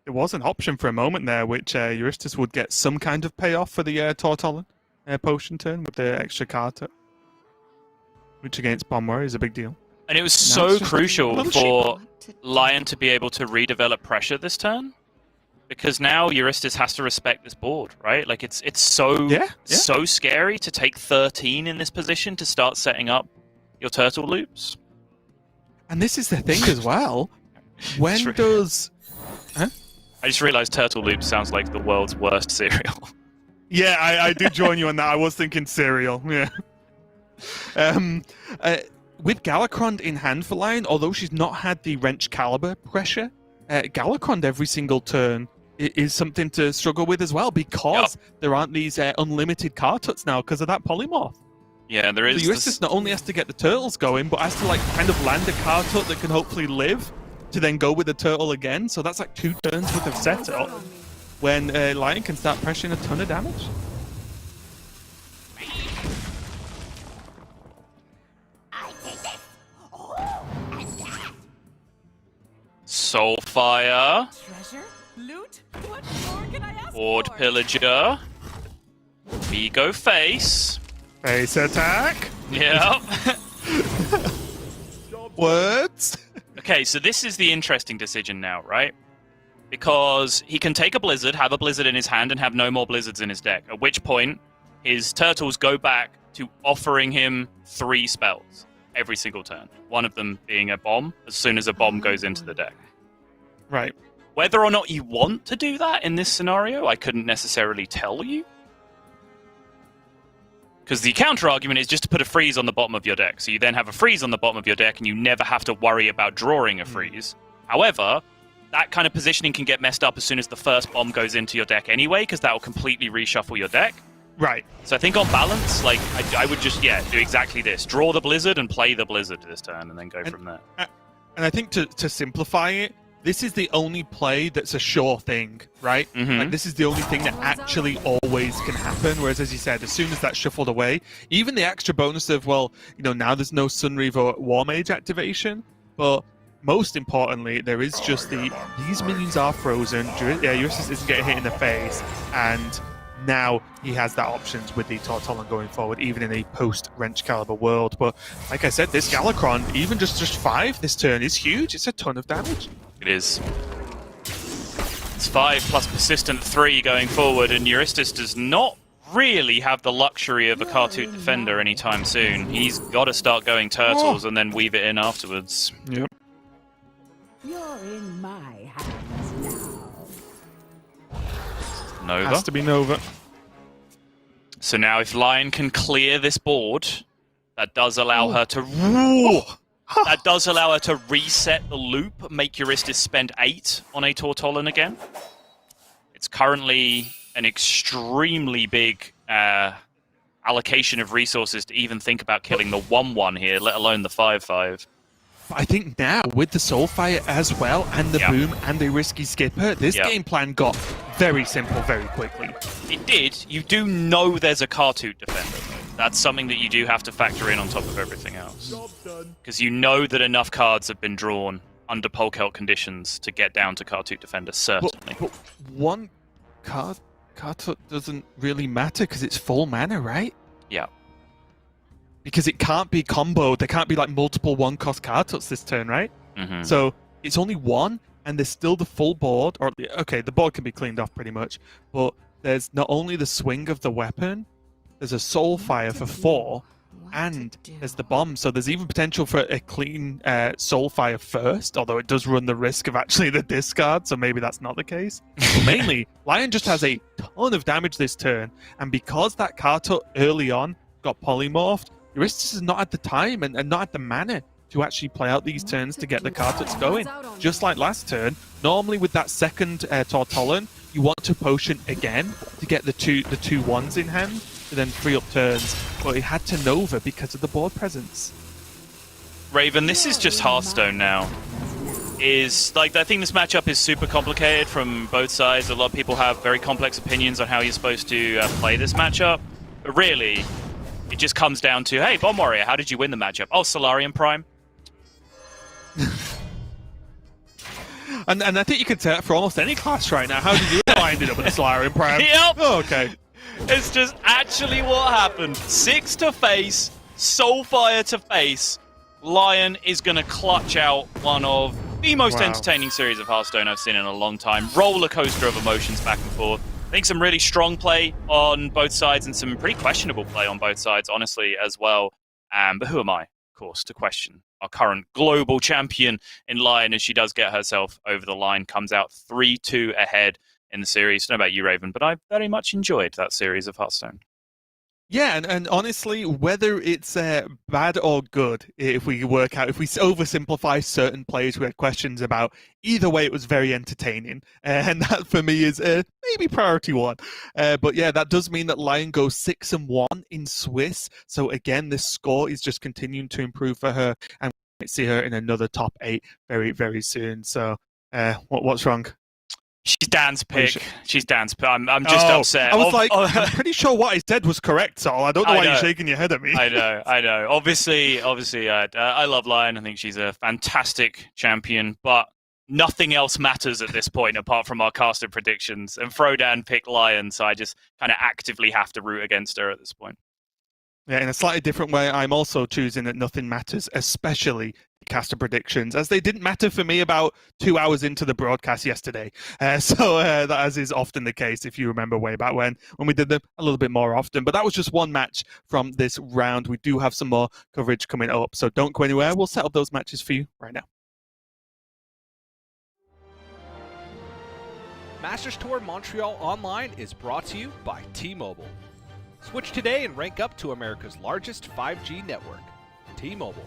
[SPEAKER 1] There was an option for a moment there, which Euristus would get some kind of payoff for the Tortolan potion turn with the extra card, which against Bomb Warrior is a big deal.
[SPEAKER 2] And it was
[SPEAKER 1] Now
[SPEAKER 2] so
[SPEAKER 1] it's just
[SPEAKER 2] crucial
[SPEAKER 1] another
[SPEAKER 2] for Lion to be able to redevelop pressure this turn. Because now Euristus has to respect this board, right? Like it's so so scary to take 13 in this position to start setting up your turtle loops.
[SPEAKER 1] And this is the thing as well. When does... Huh?
[SPEAKER 2] I just realized turtle loops sounds like the world's worst cereal.
[SPEAKER 1] Yeah, I did join you on that. I was thinking cereal. Yeah. With Galakron in hand for Lion, although she's not had the Wrench Caliber pressure, Galakron every single turn is something to struggle with as well because there aren't these unlimited card tuts now because of that polymorph.
[SPEAKER 2] Yeah, there is.
[SPEAKER 1] So Euristus not only has to get the turtles going, but has to like kind of land a card tut that can hopefully live to then go with the turtle again. So that's like 2 turns worth of setup when Lion can start pressuring a ton of damage.
[SPEAKER 2] Soulfire.
[SPEAKER 6] Treasure? Loot? What more can I ask
[SPEAKER 2] Board
[SPEAKER 6] for?
[SPEAKER 2] Pillager. We go face.
[SPEAKER 1] Face attack.
[SPEAKER 2] Yep.
[SPEAKER 1] Words.
[SPEAKER 2] Okay, so this is the interesting decision now, right? Because he can take a Blizzard, have a Blizzard in his hand, and have no more Blizzards in his deck. At which point, his turtles go back to offering him 3 spells every single turn. One of them being a bomb, as soon as a bomb goes into the deck.
[SPEAKER 1] Right.
[SPEAKER 2] Whether or not you want to do that in this scenario, I couldn't necessarily tell you. Because the counter-argument is just to put a freeze on the bottom of your deck. So you then have a freeze on the bottom of your deck, and you never have to worry about drawing a freeze. However, that kind of positioning can get messed up as soon as the first bomb goes into your deck anyway, because that will completely reshuffle your deck.
[SPEAKER 1] Right.
[SPEAKER 2] So I think on balance, like I would just, do exactly this. Draw the Blizzard and play the Blizzard this turn, and then go from there.
[SPEAKER 1] And I think to simplify it, this is the only play that's a sure thing, right?
[SPEAKER 2] Mhm.
[SPEAKER 1] Like this is the only thing that actually always can happen. Whereas, as you said, as soon as that's shuffled away, even the extra bonus of, well, now there's no Sunreaver War Mage activation, but most importantly, there is just these minions are frozen. Euristus isn't getting hit in the face, and now he has that options with the Tortolan going forward, even in a post-Wrench Caliber world. But like I said, this Galakron, even just 5 this turn is huge. It's a ton of damage.
[SPEAKER 2] It is. It's 5 plus Persistent 3 going forward, and Euristus does not really have the luxury of a Kartut Defender anytime soon. He's got to start going Turtles and then weave it in afterwards.
[SPEAKER 1] Yep.
[SPEAKER 6] You're in my hands now.
[SPEAKER 2] Nova.
[SPEAKER 1] Has to be Nova.
[SPEAKER 2] So now if Lion can clear this board, that does allow her to... That does allow her to reset the loop, make Euristus spend 8 on a Tortolan again. It's currently an extremely big allocation of resources to even think about killing the 1-1 here, let alone the 5-5.
[SPEAKER 1] I think now, with the Soulfire as well, and the Boom, and the Risky Skipper, this game plan got very simple very quickly.
[SPEAKER 2] It did. You do know there's a Kartut Defender, though. That's something that you do have to factor in on top of everything else. Because you know that enough cards have been drawn under Polkelt conditions to get down to Kartut Defender, certainly.
[SPEAKER 1] But one Kartut doesn't really matter because it's full mana, right?
[SPEAKER 2] Yeah.
[SPEAKER 1] Because it can't be comboed. There can't be like multiple 1-cost Kartuts this turn, right?
[SPEAKER 2] Mm-hmm.
[SPEAKER 1] So it's only 1, and there's still the full board. Or okay, the board can be cleaned off pretty much, but there's not only the swing of the weapon, there's a Soulfire for 4, and there's the bomb. So there's even potential for a clean Soulfire first, although it does run the risk of actually the discard, so maybe that's not the case. But mainly, Lion just has a ton of damage this turn, and because that Kartut early on got polymorphed, Euristus is not at the time and not at the mana to actually play out these turns to get the Kartuts going. Just like last turn, normally with that second Tortolan, you want to potion again to get the two 1s in hand to then free up turns, but it had to Nova because of the board presence.
[SPEAKER 2] Raven, this is just Hearthstone now. is like, I think this matchup is super complicated from both sides. A lot of people have very complex opinions on how you're supposed to play this matchup. But really, it just comes down to, hey, Bomb Warrior, how did you win the matchup? Oh, Solarium Prime.
[SPEAKER 1] And I think you could say that for almost any class right now. How did you know I ended up with a Solarium Prime?
[SPEAKER 2] Yep.
[SPEAKER 1] Oh, okay.
[SPEAKER 2] It's just actually what happened. 6 to face, Soulfire to face. Lion is going to clutch out one of the most entertaining series of Hearthstone I've seen in a long time. Roller coaster of emotions back and forth. I think some really strong play on both sides and some pretty questionable play on both sides, honestly, as well. But who am I, of course, to question our current global champion in Lion as she does get herself over the line, comes out 3-2 ahead in the series. I don't know about you, Raven, but I very much enjoyed that series of Hearthstone.
[SPEAKER 1] Yeah, and honestly, whether it's bad or good, if we oversimplify certain plays we had questions about, either way, it was very entertaining. And that, for me, is maybe priority one. But yeah, that does mean that Lion goes 6-1 in Swiss. So again, this score is just continuing to improve for her. And we might see her in another top 8 very, very soon. So what's wrong?
[SPEAKER 2] She's Dan's pick. She's Dan's pick. I'm just upset.
[SPEAKER 1] I was I'm pretty sure what I said was correct, Sol. I don't know why you're shaking your head at me.
[SPEAKER 2] I know. Obviously, I love Lion. I think she's a fantastic champion, but nothing else matters at this point apart from our casted predictions. And Frodan picked Lion, so I just kind of actively have to root against her at this point.
[SPEAKER 1] Yeah, in a slightly different way, I'm also choosing that nothing matters, especially caster predictions, as they didn't matter for me about 2 hours into the broadcast yesterday. So that, as is often the case, if you remember way back when we did them a little bit more often. But that was just one match from this round. We do have some more coverage coming up, so don't go anywhere. We'll set up those matches for you right now.
[SPEAKER 3] Masters Tour Montreal Online is brought to you by T-Mobile. Switch today and rank up to America's largest 5G network. T-Mobile.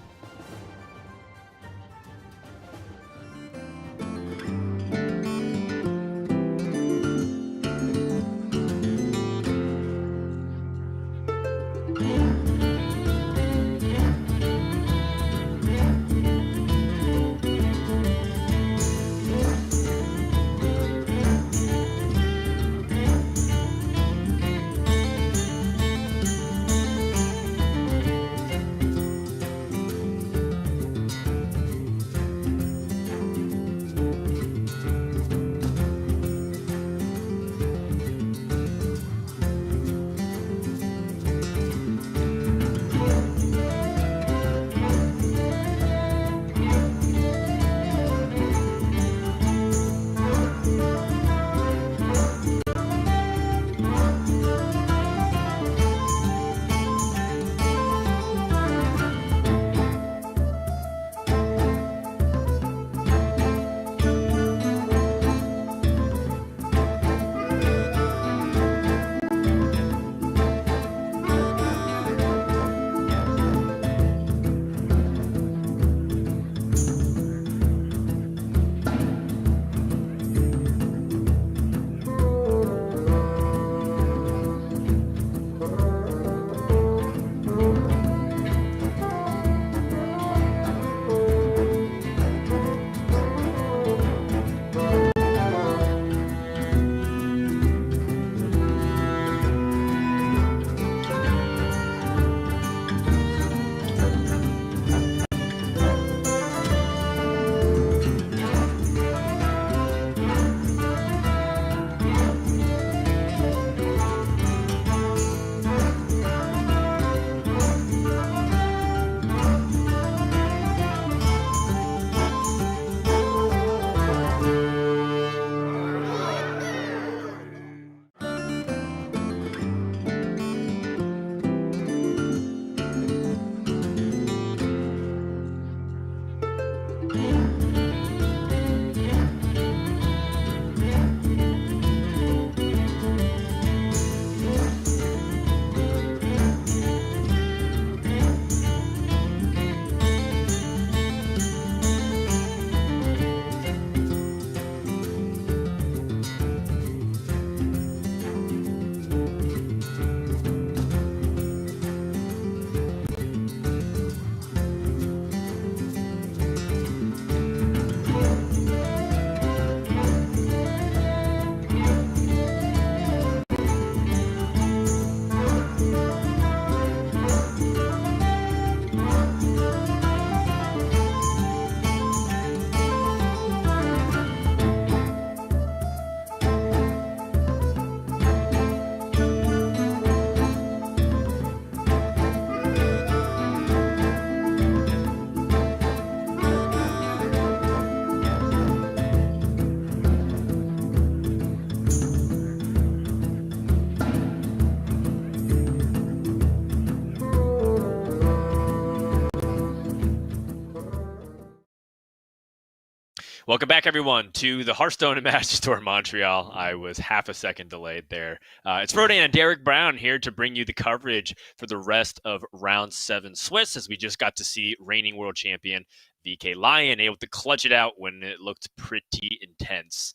[SPEAKER 7] Welcome back, everyone, to the Hearthstone and Magic Tour Montreal. I was half a second delayed there. It's Frodan and Derek Brown here to bring you the coverage for the rest of Round 7 Swiss, as we just got to see reigning world champion VK Lion able to clutch it out when it looked pretty intense.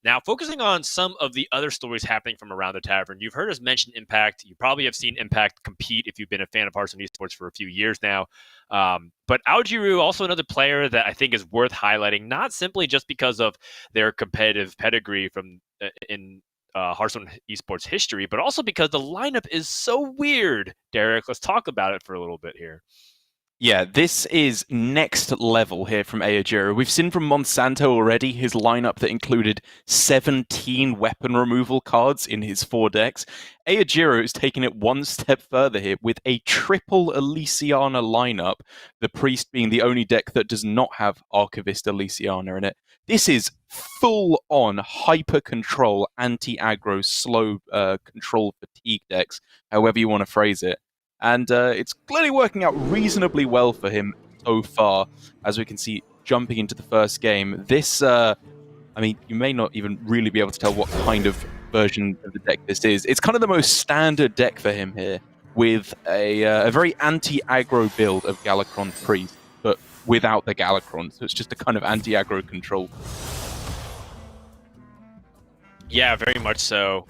[SPEAKER 7] Now, focusing on some of the other stories happening from around the tavern, you've heard us mention Impact. You probably have seen Impact compete if you've been a fan of Hearthstone Esports for a few years now. But Aojiru, also another player that I think is worth highlighting, not simply just because of their competitive pedigree from in Hearthstone Esports history, but also because the lineup is so weird. Derek, let's talk about it for a little bit here.
[SPEAKER 5] Yeah, this is next level here from Aojiru. We've seen from Monsanto already his lineup that included 17 weapon removal cards in his 4 decks. Aojiru is taking it one step further here with a triple Elysiana lineup, the Priest being the only deck that does not have Archivist Elysiana in it. This is full-on hyper-control, anti-aggro, slow control fatigue decks, however you want to phrase it. And it's clearly working out reasonably well for him so far, as we can see jumping into the first game. This, I mean, you may not even really be able to tell what kind of version of the deck this is. It's kind of the most standard deck for him here, with a very anti-aggro build of Galakron Priest, but without the Galakron, so it's just a kind of anti-aggro control.
[SPEAKER 7] Yeah, very much so.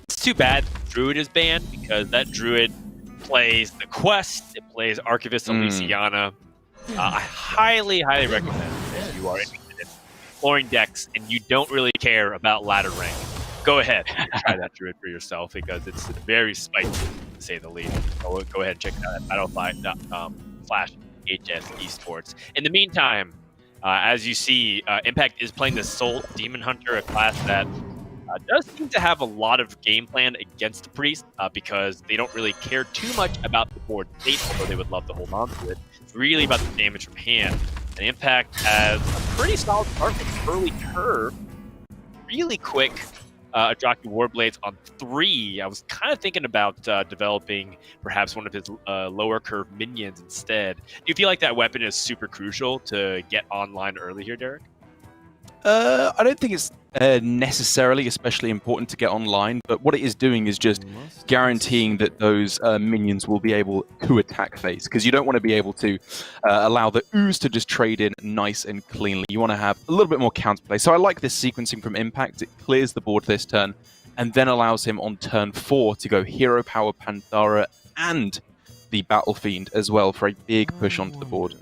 [SPEAKER 7] It's too bad Druid is banned, because that Druid plays the quest, it plays Archivist Elysiana. I highly recommend if you are interested in exploring decks and you don't really care about ladder rank, go ahead and try that Druid for yourself, because it's very spicy, to say the least. So go ahead and check it out at battlefy.com/HS Esports. In the meantime, as you see, Impact is playing the Soul Demon Hunter, a class that does seem to have a lot of game plan against the Priest, because they don't really care too much about the board state, although they would love to hold on to it. It's really about the damage from hand. And Impact has a pretty solid start with early curve. Really quick Adraki Warblades on 3. I was kind of thinking about developing perhaps one of his lower curve minions instead. Do you feel like that weapon is super crucial to get online early here, Derek?
[SPEAKER 5] I don't think it's necessarily especially important to get online, but what it is doing is just guaranteeing that those minions will be able to attack face, because you don't want to be able to allow the ooze to just trade in nice and cleanly. You want to have a little bit more counterplay. So I like this sequencing from Impact. It clears the board this turn and then allows him on turn 4 to go Hero Power Panthara and the Battle Fiend as well for a big push onto the board.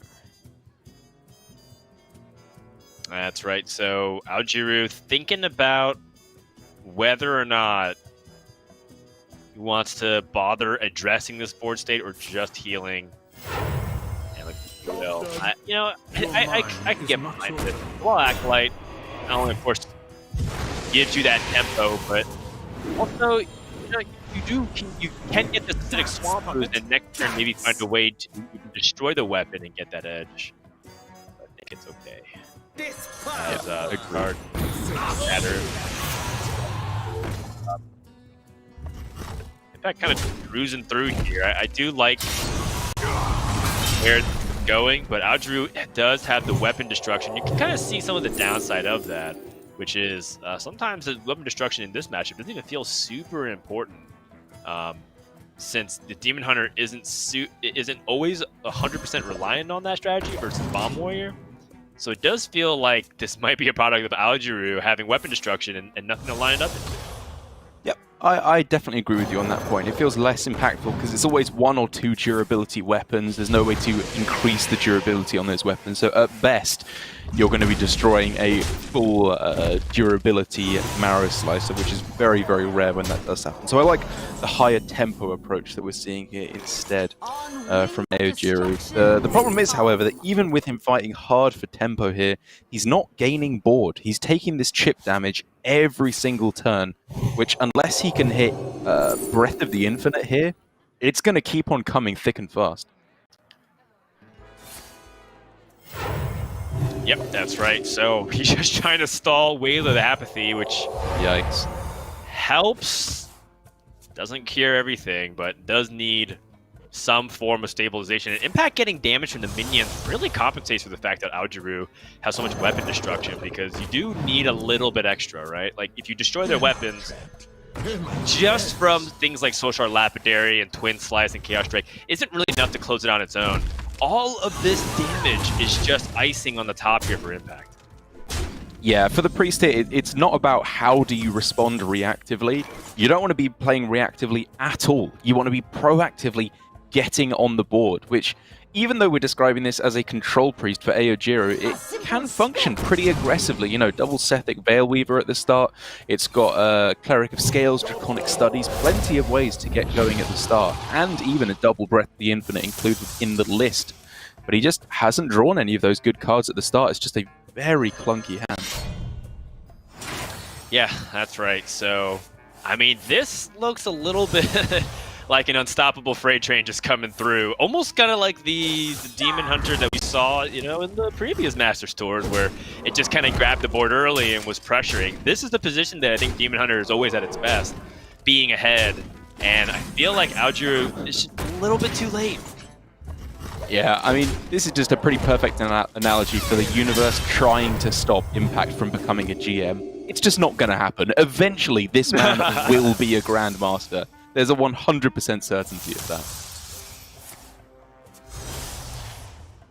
[SPEAKER 7] That's right. So Aojiru thinking about whether or not he wants to bother addressing this board state or just healing. And I can get behind it. Well, Acolyte not only, of course, gives you that tempo, but also you can get the acidic swamp boost, and next turn maybe find a way to destroy the weapon and get that edge. But I think it's okay. As the card matter. In fact, kind of cruising through here. I do like where it's going, but Aojiru does have the weapon destruction. You can kind of see some of the downside of that, which is sometimes the weapon destruction in this matchup doesn't even feel super important, since the Demon Hunter isn't always 100% reliant on that strategy versus Bomb Warrior. So it does feel like this might be a product of Aojiru having weapon destruction and nothing to line it up into.
[SPEAKER 5] Yep, I definitely agree with you on that point. It feels less impactful because it's always 1 or 2 durability weapons. There's no way to increase the durability on those weapons. So at best, you're going to be destroying a full durability Marrow Slicer, which is very, very rare when that does happen. So I like the higher tempo approach that we're seeing here instead from Aojiru. The problem is, however, that even with him fighting hard for tempo here, he's not gaining board. He's taking this chip damage every single turn, which unless he can hit Breath of the Infinite here, it's going to keep on coming thick and fast.
[SPEAKER 7] Yep, that's right. So he's just trying to stall Whale of Apathy, which
[SPEAKER 5] Yikes.
[SPEAKER 7] helps. Doesn't cure everything, but does need some form of stabilization. And Impact getting damage from the minions really compensates for the fact that Algiru has so much weapon destruction, because you do need a little bit extra, right? Like, if you destroy their weapons, just from things like Soul Shard Lapidary and Twin Slice and Chaos Strike isn't really enough to close it on its own. All of this damage is just icing on the top here for Impact.
[SPEAKER 8] Yeah, for the Priest here, it's not about how do you respond reactively. You don't want to be playing reactively at all. You want to be proactively getting on the board, which, even though we're describing this as a control priest for Aojiru, it can function pretty aggressively. You know, double Sethic Veil Weaver at the start. It's got Cleric of Scales, Draconic Studies, plenty of ways to get going at the start, and even a double Breath of the Infinite included in the list. But he just hasn't drawn any of those good cards at the start. It's just a very clunky hand.
[SPEAKER 7] Yeah, that's right. So, I mean, this looks a little bit like an unstoppable freight train just coming through. Almost kind of like the Demon Hunter that we saw, you know, in the previous Masters tours, where it just kind of grabbed the board early and was pressuring. This is the position that I think Demon Hunter is always at its best, being ahead. And I feel like Algiru is a little bit too late.
[SPEAKER 8] Yeah, I mean, this is just a pretty perfect analogy for the universe trying to stop Impact from becoming a GM. It's just not going to happen. Eventually, this man will be a Grandmaster. There's a 100% certainty of that.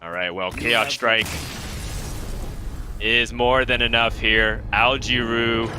[SPEAKER 7] All right, well, Chaos Strike is more than enough here. Algiru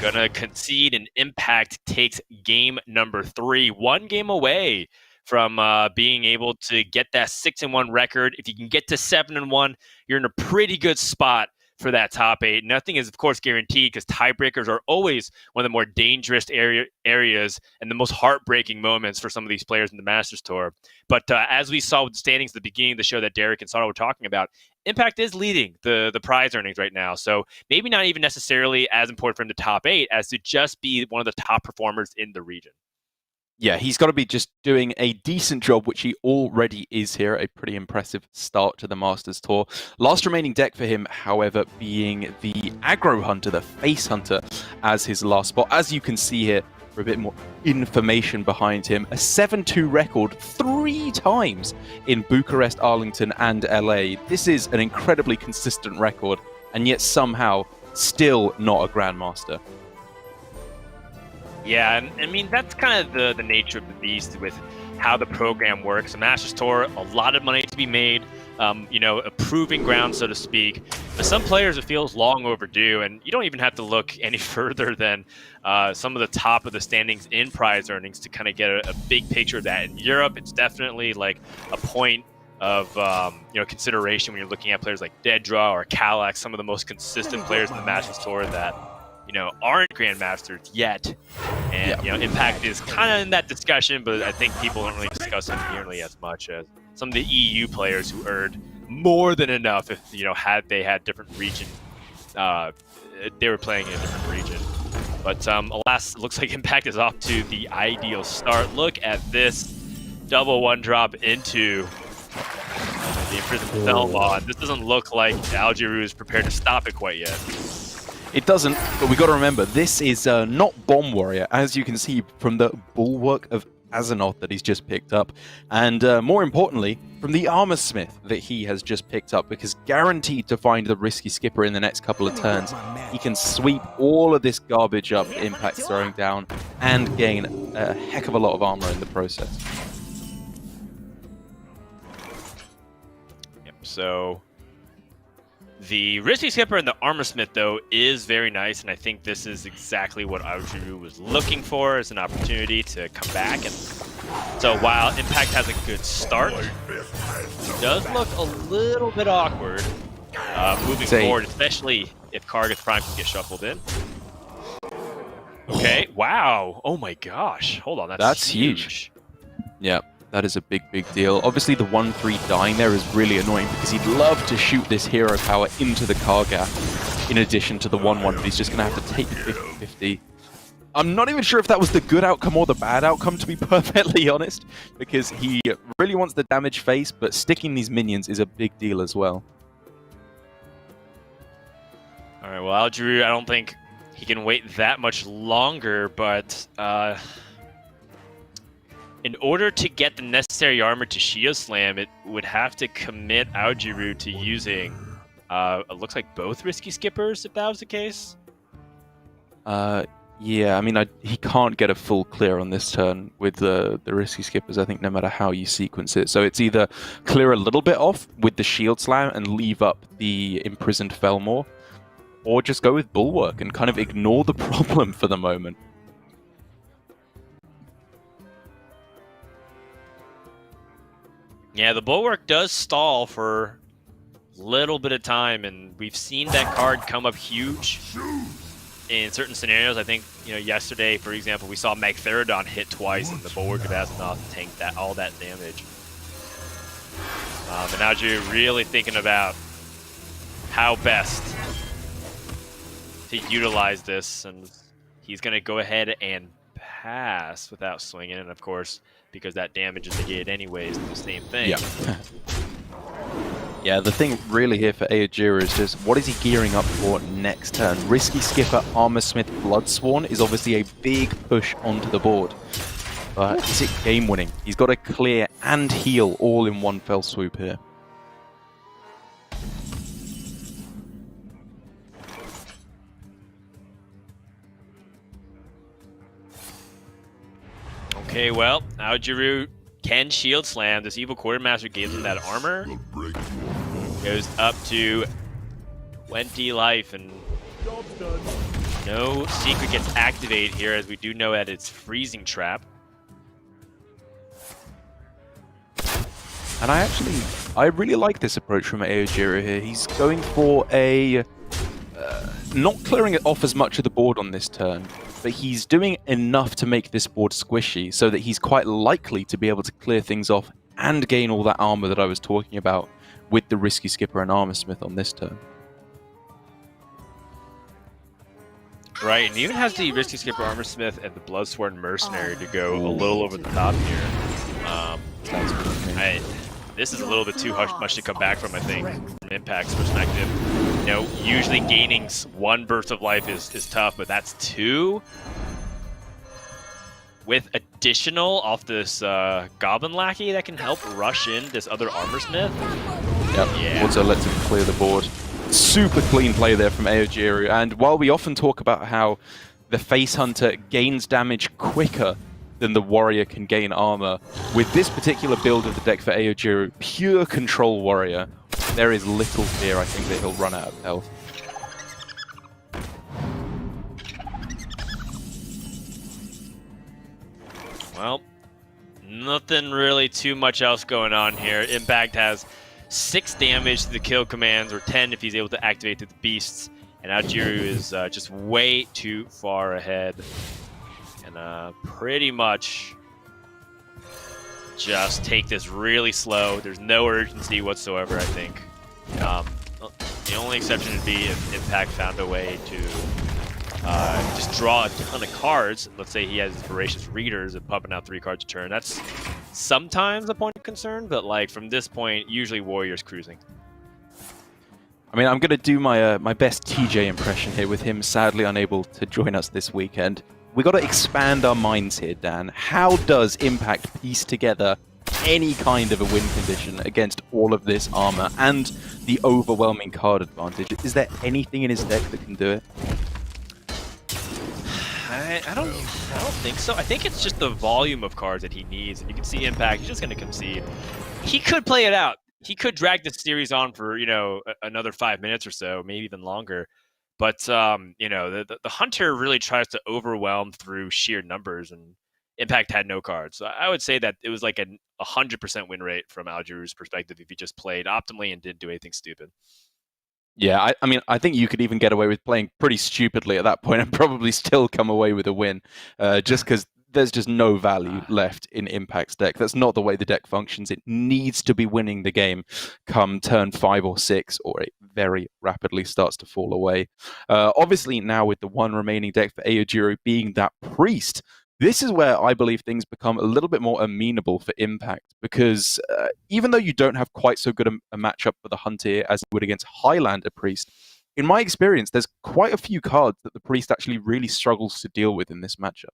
[SPEAKER 7] gonna concede, and Impact takes game number 3. 1 game away from being able to get that 6-1 record. If you can get to 7-1, you're in a pretty good spot for that top 8. Nothing is, of course, guaranteed, because tiebreakers are always one of the more dangerous areas and the most heartbreaking moments for some of these players in the Masters Tour. But as we saw with the standings at the beginning of the show that Derek and Sato were talking about, Impact is leading the prize earnings right now. So maybe not even necessarily as important for him to top 8 as to just be one of the top performers in the region.
[SPEAKER 8] Yeah, he's got to be just doing a decent job, which he already is here. A pretty impressive start to the Masters Tour. Last remaining deck for him, however, being the Aggro Hunter, the Face Hunter, as his last spot. As you can see here, for a bit more information behind him, a 7-2 record 3 times in Bucharest, Arlington, and LA. This is an incredibly consistent record, and yet somehow still not a Grandmaster.
[SPEAKER 7] Yeah, and I mean, that's kind of the nature of the beast with how the program works. The Masters Tour, a lot of money to be made, you know, a proving ground, so to speak. But some players, it feels long overdue, and you don't even have to look any further than some of the top of the standings in prize earnings to kind of get a big picture of that. In Europe, it's definitely like a point of you know, consideration when you're looking at players like Dedra or Kallax, some of the most consistent players in the Masters Tour that, you know, aren't Grandmasters yet. And, you know, Impact is kind of in that discussion, but I think people don't really discuss it nearly as much as some of the EU players who earned more than enough if, you know, had they had different region, they were playing in a different region. But alas, it looks like Impact is off to the ideal start. Look at this double 1-drop into the Imprisoned Thelma. This doesn't look like Algiru is prepared to stop it quite yet.
[SPEAKER 8] It doesn't, but we got to remember, this is not Bomb Warrior, as you can see from the Bulwark of Azeroth that he's just picked up, and more importantly, from the Armor Smith that he has just picked up, because guaranteed to find the Risky Skipper in the next couple of turns. He can sweep all of this garbage up that Impact's throwing down, and gain a heck of a lot of armor in the process.
[SPEAKER 7] Yep, so the Risky Skipper and the Armor Smith, though, is very nice, and I think this is exactly what Algiru was looking for, as an opportunity to come back. And so while Impact has a good start, it does look a little bit awkward moving forward, especially if Karga's Prime can get shuffled in. Okay, wow. Oh my gosh. Hold on, that's huge.
[SPEAKER 8] Yeah. That is a big, big deal. Obviously, the 1-3 dying there is really annoying because he'd love to shoot this hero power into the Karga in addition to the 1-1, but he's just going to have to take 50-50. I'm not even sure if that was the good outcome or the bad outcome, to be perfectly honest, because he really wants the damage face, but sticking these minions is a big deal as well.
[SPEAKER 7] All right, well, Algiru, I don't think he can wait that much longer, but in order to get the necessary armor to Shield Slam, it would have to commit Aojiru to using, it looks like both Risky Skippers, if that was the case.
[SPEAKER 8] Yeah, I mean, he can't get a full clear on this turn with the Risky Skippers, I think, no matter how you sequence it. So it's either clear a little bit off with the Shield Slam and leave up the Imprisoned Felmore, or just go with Bulwark and kind of ignore the problem for the moment.
[SPEAKER 7] Yeah, the Bulwark does stall for a little bit of time, and we've seen that card come up huge in certain scenarios. I think, yesterday, for example, we saw Magtheridon hit twice, and the Bulwark of Azeroth tanked all that damage. And now you're really thinking about how best to utilize this, and he's going to go ahead and pass without swinging, and of course, because that damage is negated anyways, the same thing.
[SPEAKER 8] Yeah. Yeah, the thing really here for Aojiru is just what is he gearing up for next turn? Risky Skipper, Armorsmith, Bloodsworn is obviously a big push onto the board. But is it game winning? He's got to clear and heal all in one fell swoop here.
[SPEAKER 7] Okay, well, Aojiru can Shield Slam. This Evil Quartermaster gives him that armor. Goes up to 20 life, and no secret gets activated here, as we do know that it's Freezing Trap.
[SPEAKER 8] And I really like this approach from Aojiru here. He's going for a... not clearing it off as much of the board on this turn, but he's doing enough to make this board squishy so that he's quite likely to be able to clear things off and gain all that armor that I was talking about with the Risky Skipper and Armorsmith on this turn.
[SPEAKER 7] Right, and he even has the Risky Skipper, Armorsmith, and the Bloodsworn Mercenary to go a little over the top here. This is a little bit too much to come back from, I think, from Impact's perspective. Usually gaining one burst of life is tough, but that's two. With additional off this Goblin Lackey that can help rush in this other Armorsmith.
[SPEAKER 8] Yep, yeah. Also lets him clear the board. Super clean play there from Aojiru, and while we often talk about how the Face Hunter gains damage quicker than the Warrior can gain armor, with this particular build of the deck for Aojiru, pure control Warrior, there is little fear, I think, that he'll run out of health.
[SPEAKER 7] Well, nothing really too much else going on here. Impact has 6 damage to the kill commands, or 10 if he's able to activate through the beasts. And Aojiru is just way too far ahead. And pretty much just take this really slow. There's no urgency whatsoever, I think. The only exception would be if Impact found a way to just draw a ton of cards. Let's say he has Voracious Readers and pumping out 3 cards a turn. That's sometimes a point of concern, but like from this point, usually Warrior's cruising.
[SPEAKER 8] I mean, I'm going to do my my best TJ impression here with him sadly unable to join us this weekend. We got to expand our minds here, Dan. How does Impact piece together any kind of a win condition against all of this armor and the overwhelming card advantage? Is there anything in his deck that can do it?
[SPEAKER 7] I don't think so. I think it's just the volume of cards that he needs, and you can see Impact. He's just going to concede. He could play it out. He could drag this series on for another 5 minutes or so, maybe even longer. But the Hunter really tries to overwhelm through sheer numbers, and Impact had no cards. So I would say that it was like a 100% win rate from Aojiru's perspective if he just played optimally and didn't do anything stupid.
[SPEAKER 8] Yeah, I mean, I think you could even get away with playing pretty stupidly at that point and probably still come away with a win, just because there's just no value left in Impact's deck. That's not the way the deck functions. It needs to be winning the game come turn 5 or 6, or it very rapidly starts to fall away. Obviously, now with the one remaining deck for Aojiru being that Priest, this is where I believe things become a little bit more amenable for Impact, because even though you don't have quite so good a matchup for the Hunter as you would against Highlander Priest, in my experience, there's quite a few cards that the Priest actually really struggles to deal with in this matchup.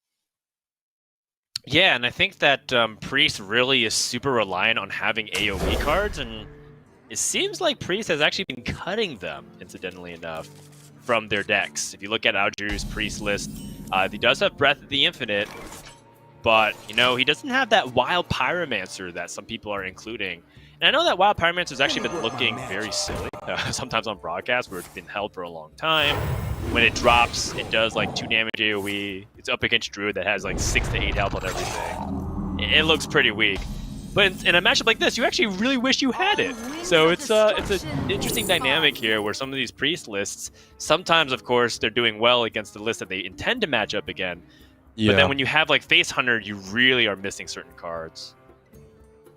[SPEAKER 7] Yeah, and I think that Priest really is super reliant on having AoE cards, and it seems like Priest has actually been cutting them, incidentally enough, from their decks. If you look at Algiru's Priest list, he does have Breath of the Infinite, but, you know, he doesn't have that Wild Pyromancer that some people are including. And I know that Wild Pyromancer has actually been looking very silly, sometimes on broadcast where it's been held for a long time. When it drops, it does like 2 damage AoE. It's up against Druid that has like 6 to 8 health on everything. It looks pretty weak. But in a matchup like this, you actually really wish you had it. So it's an interesting dynamic here where some of these Priest lists, sometimes, of course, they're doing well against the list that they intend to match up again.
[SPEAKER 8] Yeah.
[SPEAKER 7] But then when you have like Face Hunter, you really are missing certain cards.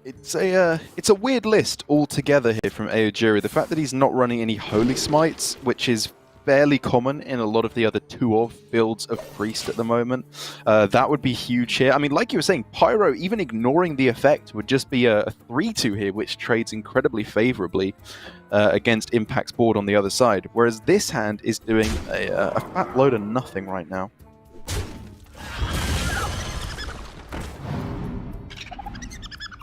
[SPEAKER 8] It's a weird list altogether here from Aojiru. The fact that he's not running any Holy Smites, which is fairly common in a lot of the other 2-of builds of Priest at the moment, that would be huge here. I mean, like you were saying, Pyro, even ignoring the effect, would just be a 3-2 here, which trades incredibly favorably against Impact's board on the other side. Whereas this hand is doing a fat load of nothing right now.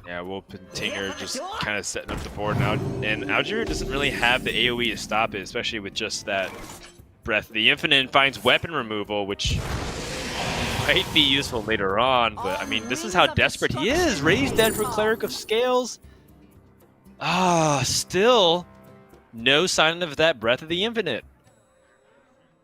[SPEAKER 7] Yeah, Wolf and Tinger just kind of setting up the board now, and Algiru doesn't really have the AoE to stop it, especially with just that Breath of the Infinite, and finds weapon removal, which might be useful later on, but I mean, this is how desperate he is. Raised Dead for Cleric of Scales. Still no sign of that Breath of the Infinite.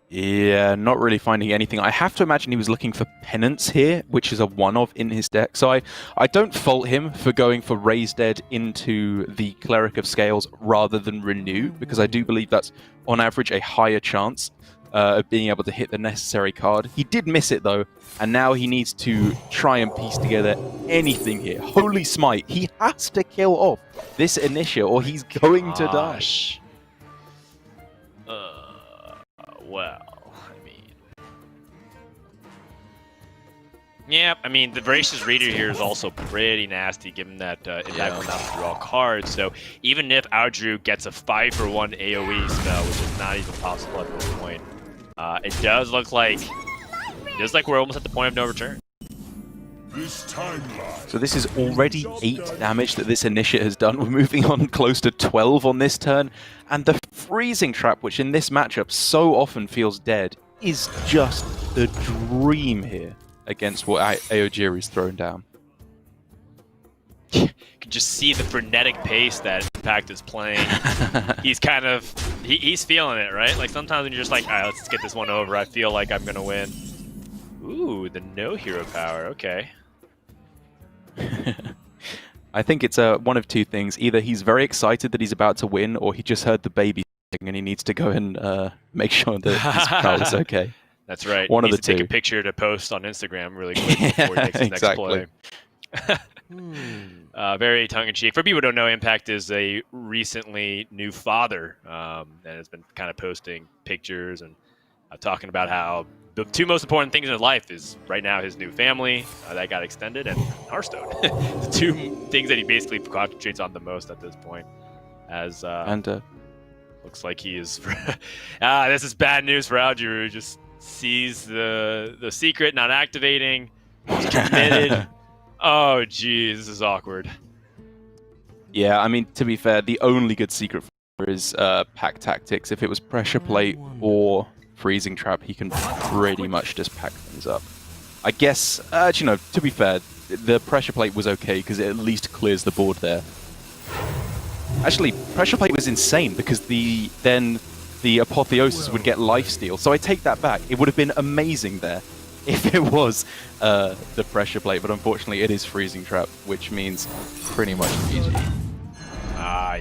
[SPEAKER 8] Yeah, not really finding anything. I have to imagine he was looking for Penance here, which is a one-of in his deck. So I don't fault him for going for Raise Dead into the Cleric of Scales rather than Renew, because I do believe that's, on average, a higher chance of being able to hit the necessary card. He did miss it, though, and now he needs to try and piece together anything here. Holy Smite, he has to kill off this Initia, or he's going to die.
[SPEAKER 7] Well, I mean... Yeah, I mean, the Voracious Reader here is also pretty nasty, given that Impact will not draw cards. So even if Algiru gets a 5-for-1 AoE spell, which is not even possible at this point, it does look like we're almost at the point of no return.
[SPEAKER 8] So this is already 8 damage that this Initiate has done. We're moving on close to 12 on this turn. And the Freezing Trap, which in this matchup so often feels dead, is just the dream here against what Aojiru's thrown down.
[SPEAKER 7] You can just see the frenetic pace that Impact is playing. He's kind of... He's feeling it, right? Like sometimes when you're just like, all right, let's get this one over. I feel like I'm going to win. Ooh, the no hero power. Okay.
[SPEAKER 8] I think it's one of two things. Either he's very excited that he's about to win, or he just heard the baby thing and he needs to go and make sure that his child is okay.
[SPEAKER 7] That's right.
[SPEAKER 8] One
[SPEAKER 7] he
[SPEAKER 8] of the
[SPEAKER 7] needs to
[SPEAKER 8] two.
[SPEAKER 7] take a picture to post on Instagram really quick before he makes his next play. Very tongue-in-cheek. For people who don't know, Impact is a recently new father and has been kind of posting pictures and talking about how the 2 most important things in his life is right now his new family that got extended and Hearthstone. The 2 things that he basically concentrates on the most at this point. As looks like he is. This is bad news for Algiru. Just sees the secret not activating. He's committed. Oh, geez, this is awkward.
[SPEAKER 8] Yeah, I mean, to be fair, the only good secret for is pack tactics. If it was pressure plate or freezing trap, he can pretty much just pack things up. I guess, actually, no, to be fair, the pressure plate was okay because it at least clears the board there. Actually, pressure plate was insane because then the apotheosis would get lifesteal. So I take that back. It would have been amazing there if it was the pressure plate, but unfortunately it is freezing trap, which means pretty much GG.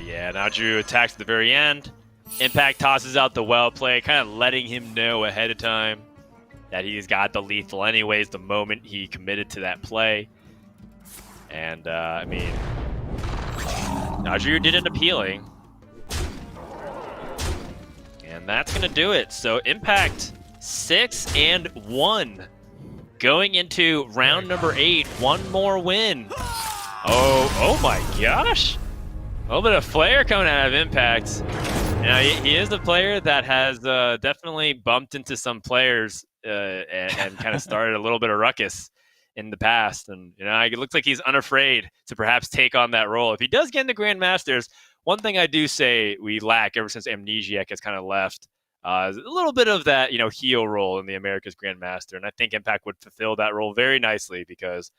[SPEAKER 7] Yeah, now Drew attacks at the very end. Impact tosses out the well play, kind of letting him know ahead of time that he's got the lethal anyways the moment he committed to that play. And, I mean, Najir did end up healing. And that's going to do it. So Impact 6-1. Going into round number 8, 1 more win. Oh my gosh. A little bit of flair coming out of Impact. Now, he is a player that has definitely bumped into some players and kind of started a little bit of ruckus in the past. And, it looks like he's unafraid to perhaps take on that role. If he does get into Grandmasters, one thing I do say we lack ever since Amnesiac has kind of left, a little bit of that, heel role in the America's Grandmaster. And I think Impact would fulfill that role very nicely because,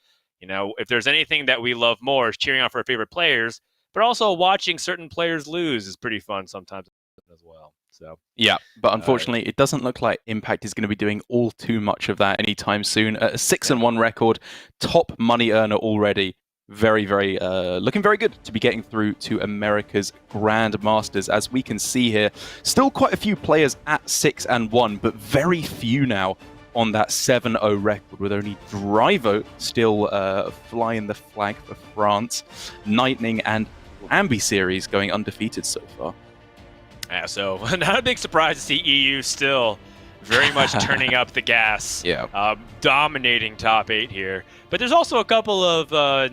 [SPEAKER 7] if there's anything that we love more is cheering on for our favorite players, but also watching certain players lose is pretty fun sometimes as well. So
[SPEAKER 8] yeah, but unfortunately, it doesn't look like Impact is going to be doing all too much of that anytime soon. A 6-1 record, top money earner already. Very, very looking very good to be getting through to America's Grandmasters. As we can see here, still quite a few players at 6-1, but very few now on that 7-0 record, with only Drivo still flying the flag for France. Lightning and Ambi series going undefeated so far.
[SPEAKER 7] Yeah, so not a big surprise to see EU still very much turning up the gas.
[SPEAKER 8] Yeah.
[SPEAKER 7] Dominating top 8 here. But there's also a couple of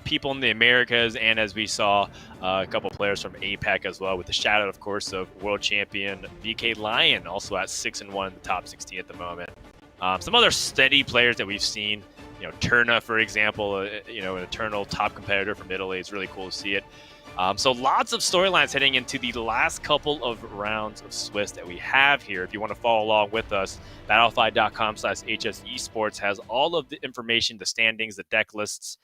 [SPEAKER 7] people in the Americas, and as we saw, a couple players from APAC as well, with the shout-out, of course, of world champion VK Lion, also at 6-1 in the top 16 at the moment. Some other steady players that we've seen, Turna, for example, an eternal top competitor from Italy. It's really cool to see it. So lots of storylines heading into the last couple of rounds of Swiss that we have here. If you want to follow along with us, Battlefy.com/HS Esports has all of the information, the standings, the deck lists,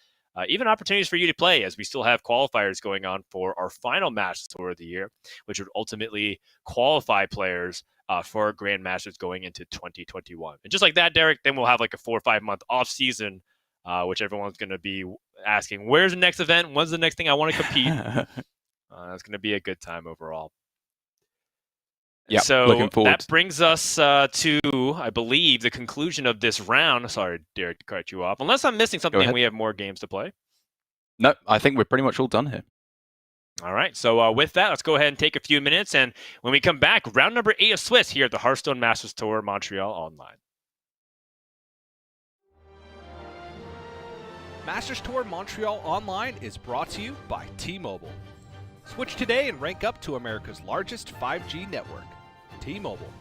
[SPEAKER 7] even opportunities for you to play, as we still have qualifiers going on for our final Masters Tour of the year, which would ultimately qualify players for Grandmasters going into 2021. And just like that, Derek, then we'll have like a 4 or 5 month off season, which everyone's going to be asking, where's the next event? When's the next thing I want to compete? It's going to be a good time overall.
[SPEAKER 8] Yeah,
[SPEAKER 7] so
[SPEAKER 8] looking forward.
[SPEAKER 7] That brings us to, I believe, the conclusion of this round. Sorry, Derek, to cut you off. Unless I'm missing something, we have more games to play.
[SPEAKER 8] No, I think we're pretty much all done here.
[SPEAKER 7] All right, so with that, let's go ahead and take a few minutes. And when we come back, round number 8 of Swiss here at the Hearthstone Masters Tour Montreal Online.
[SPEAKER 3] Masters Tour Montreal Online is brought to you by T-Mobile. Switch today and rank up to America's largest 5G network. T-Mobile.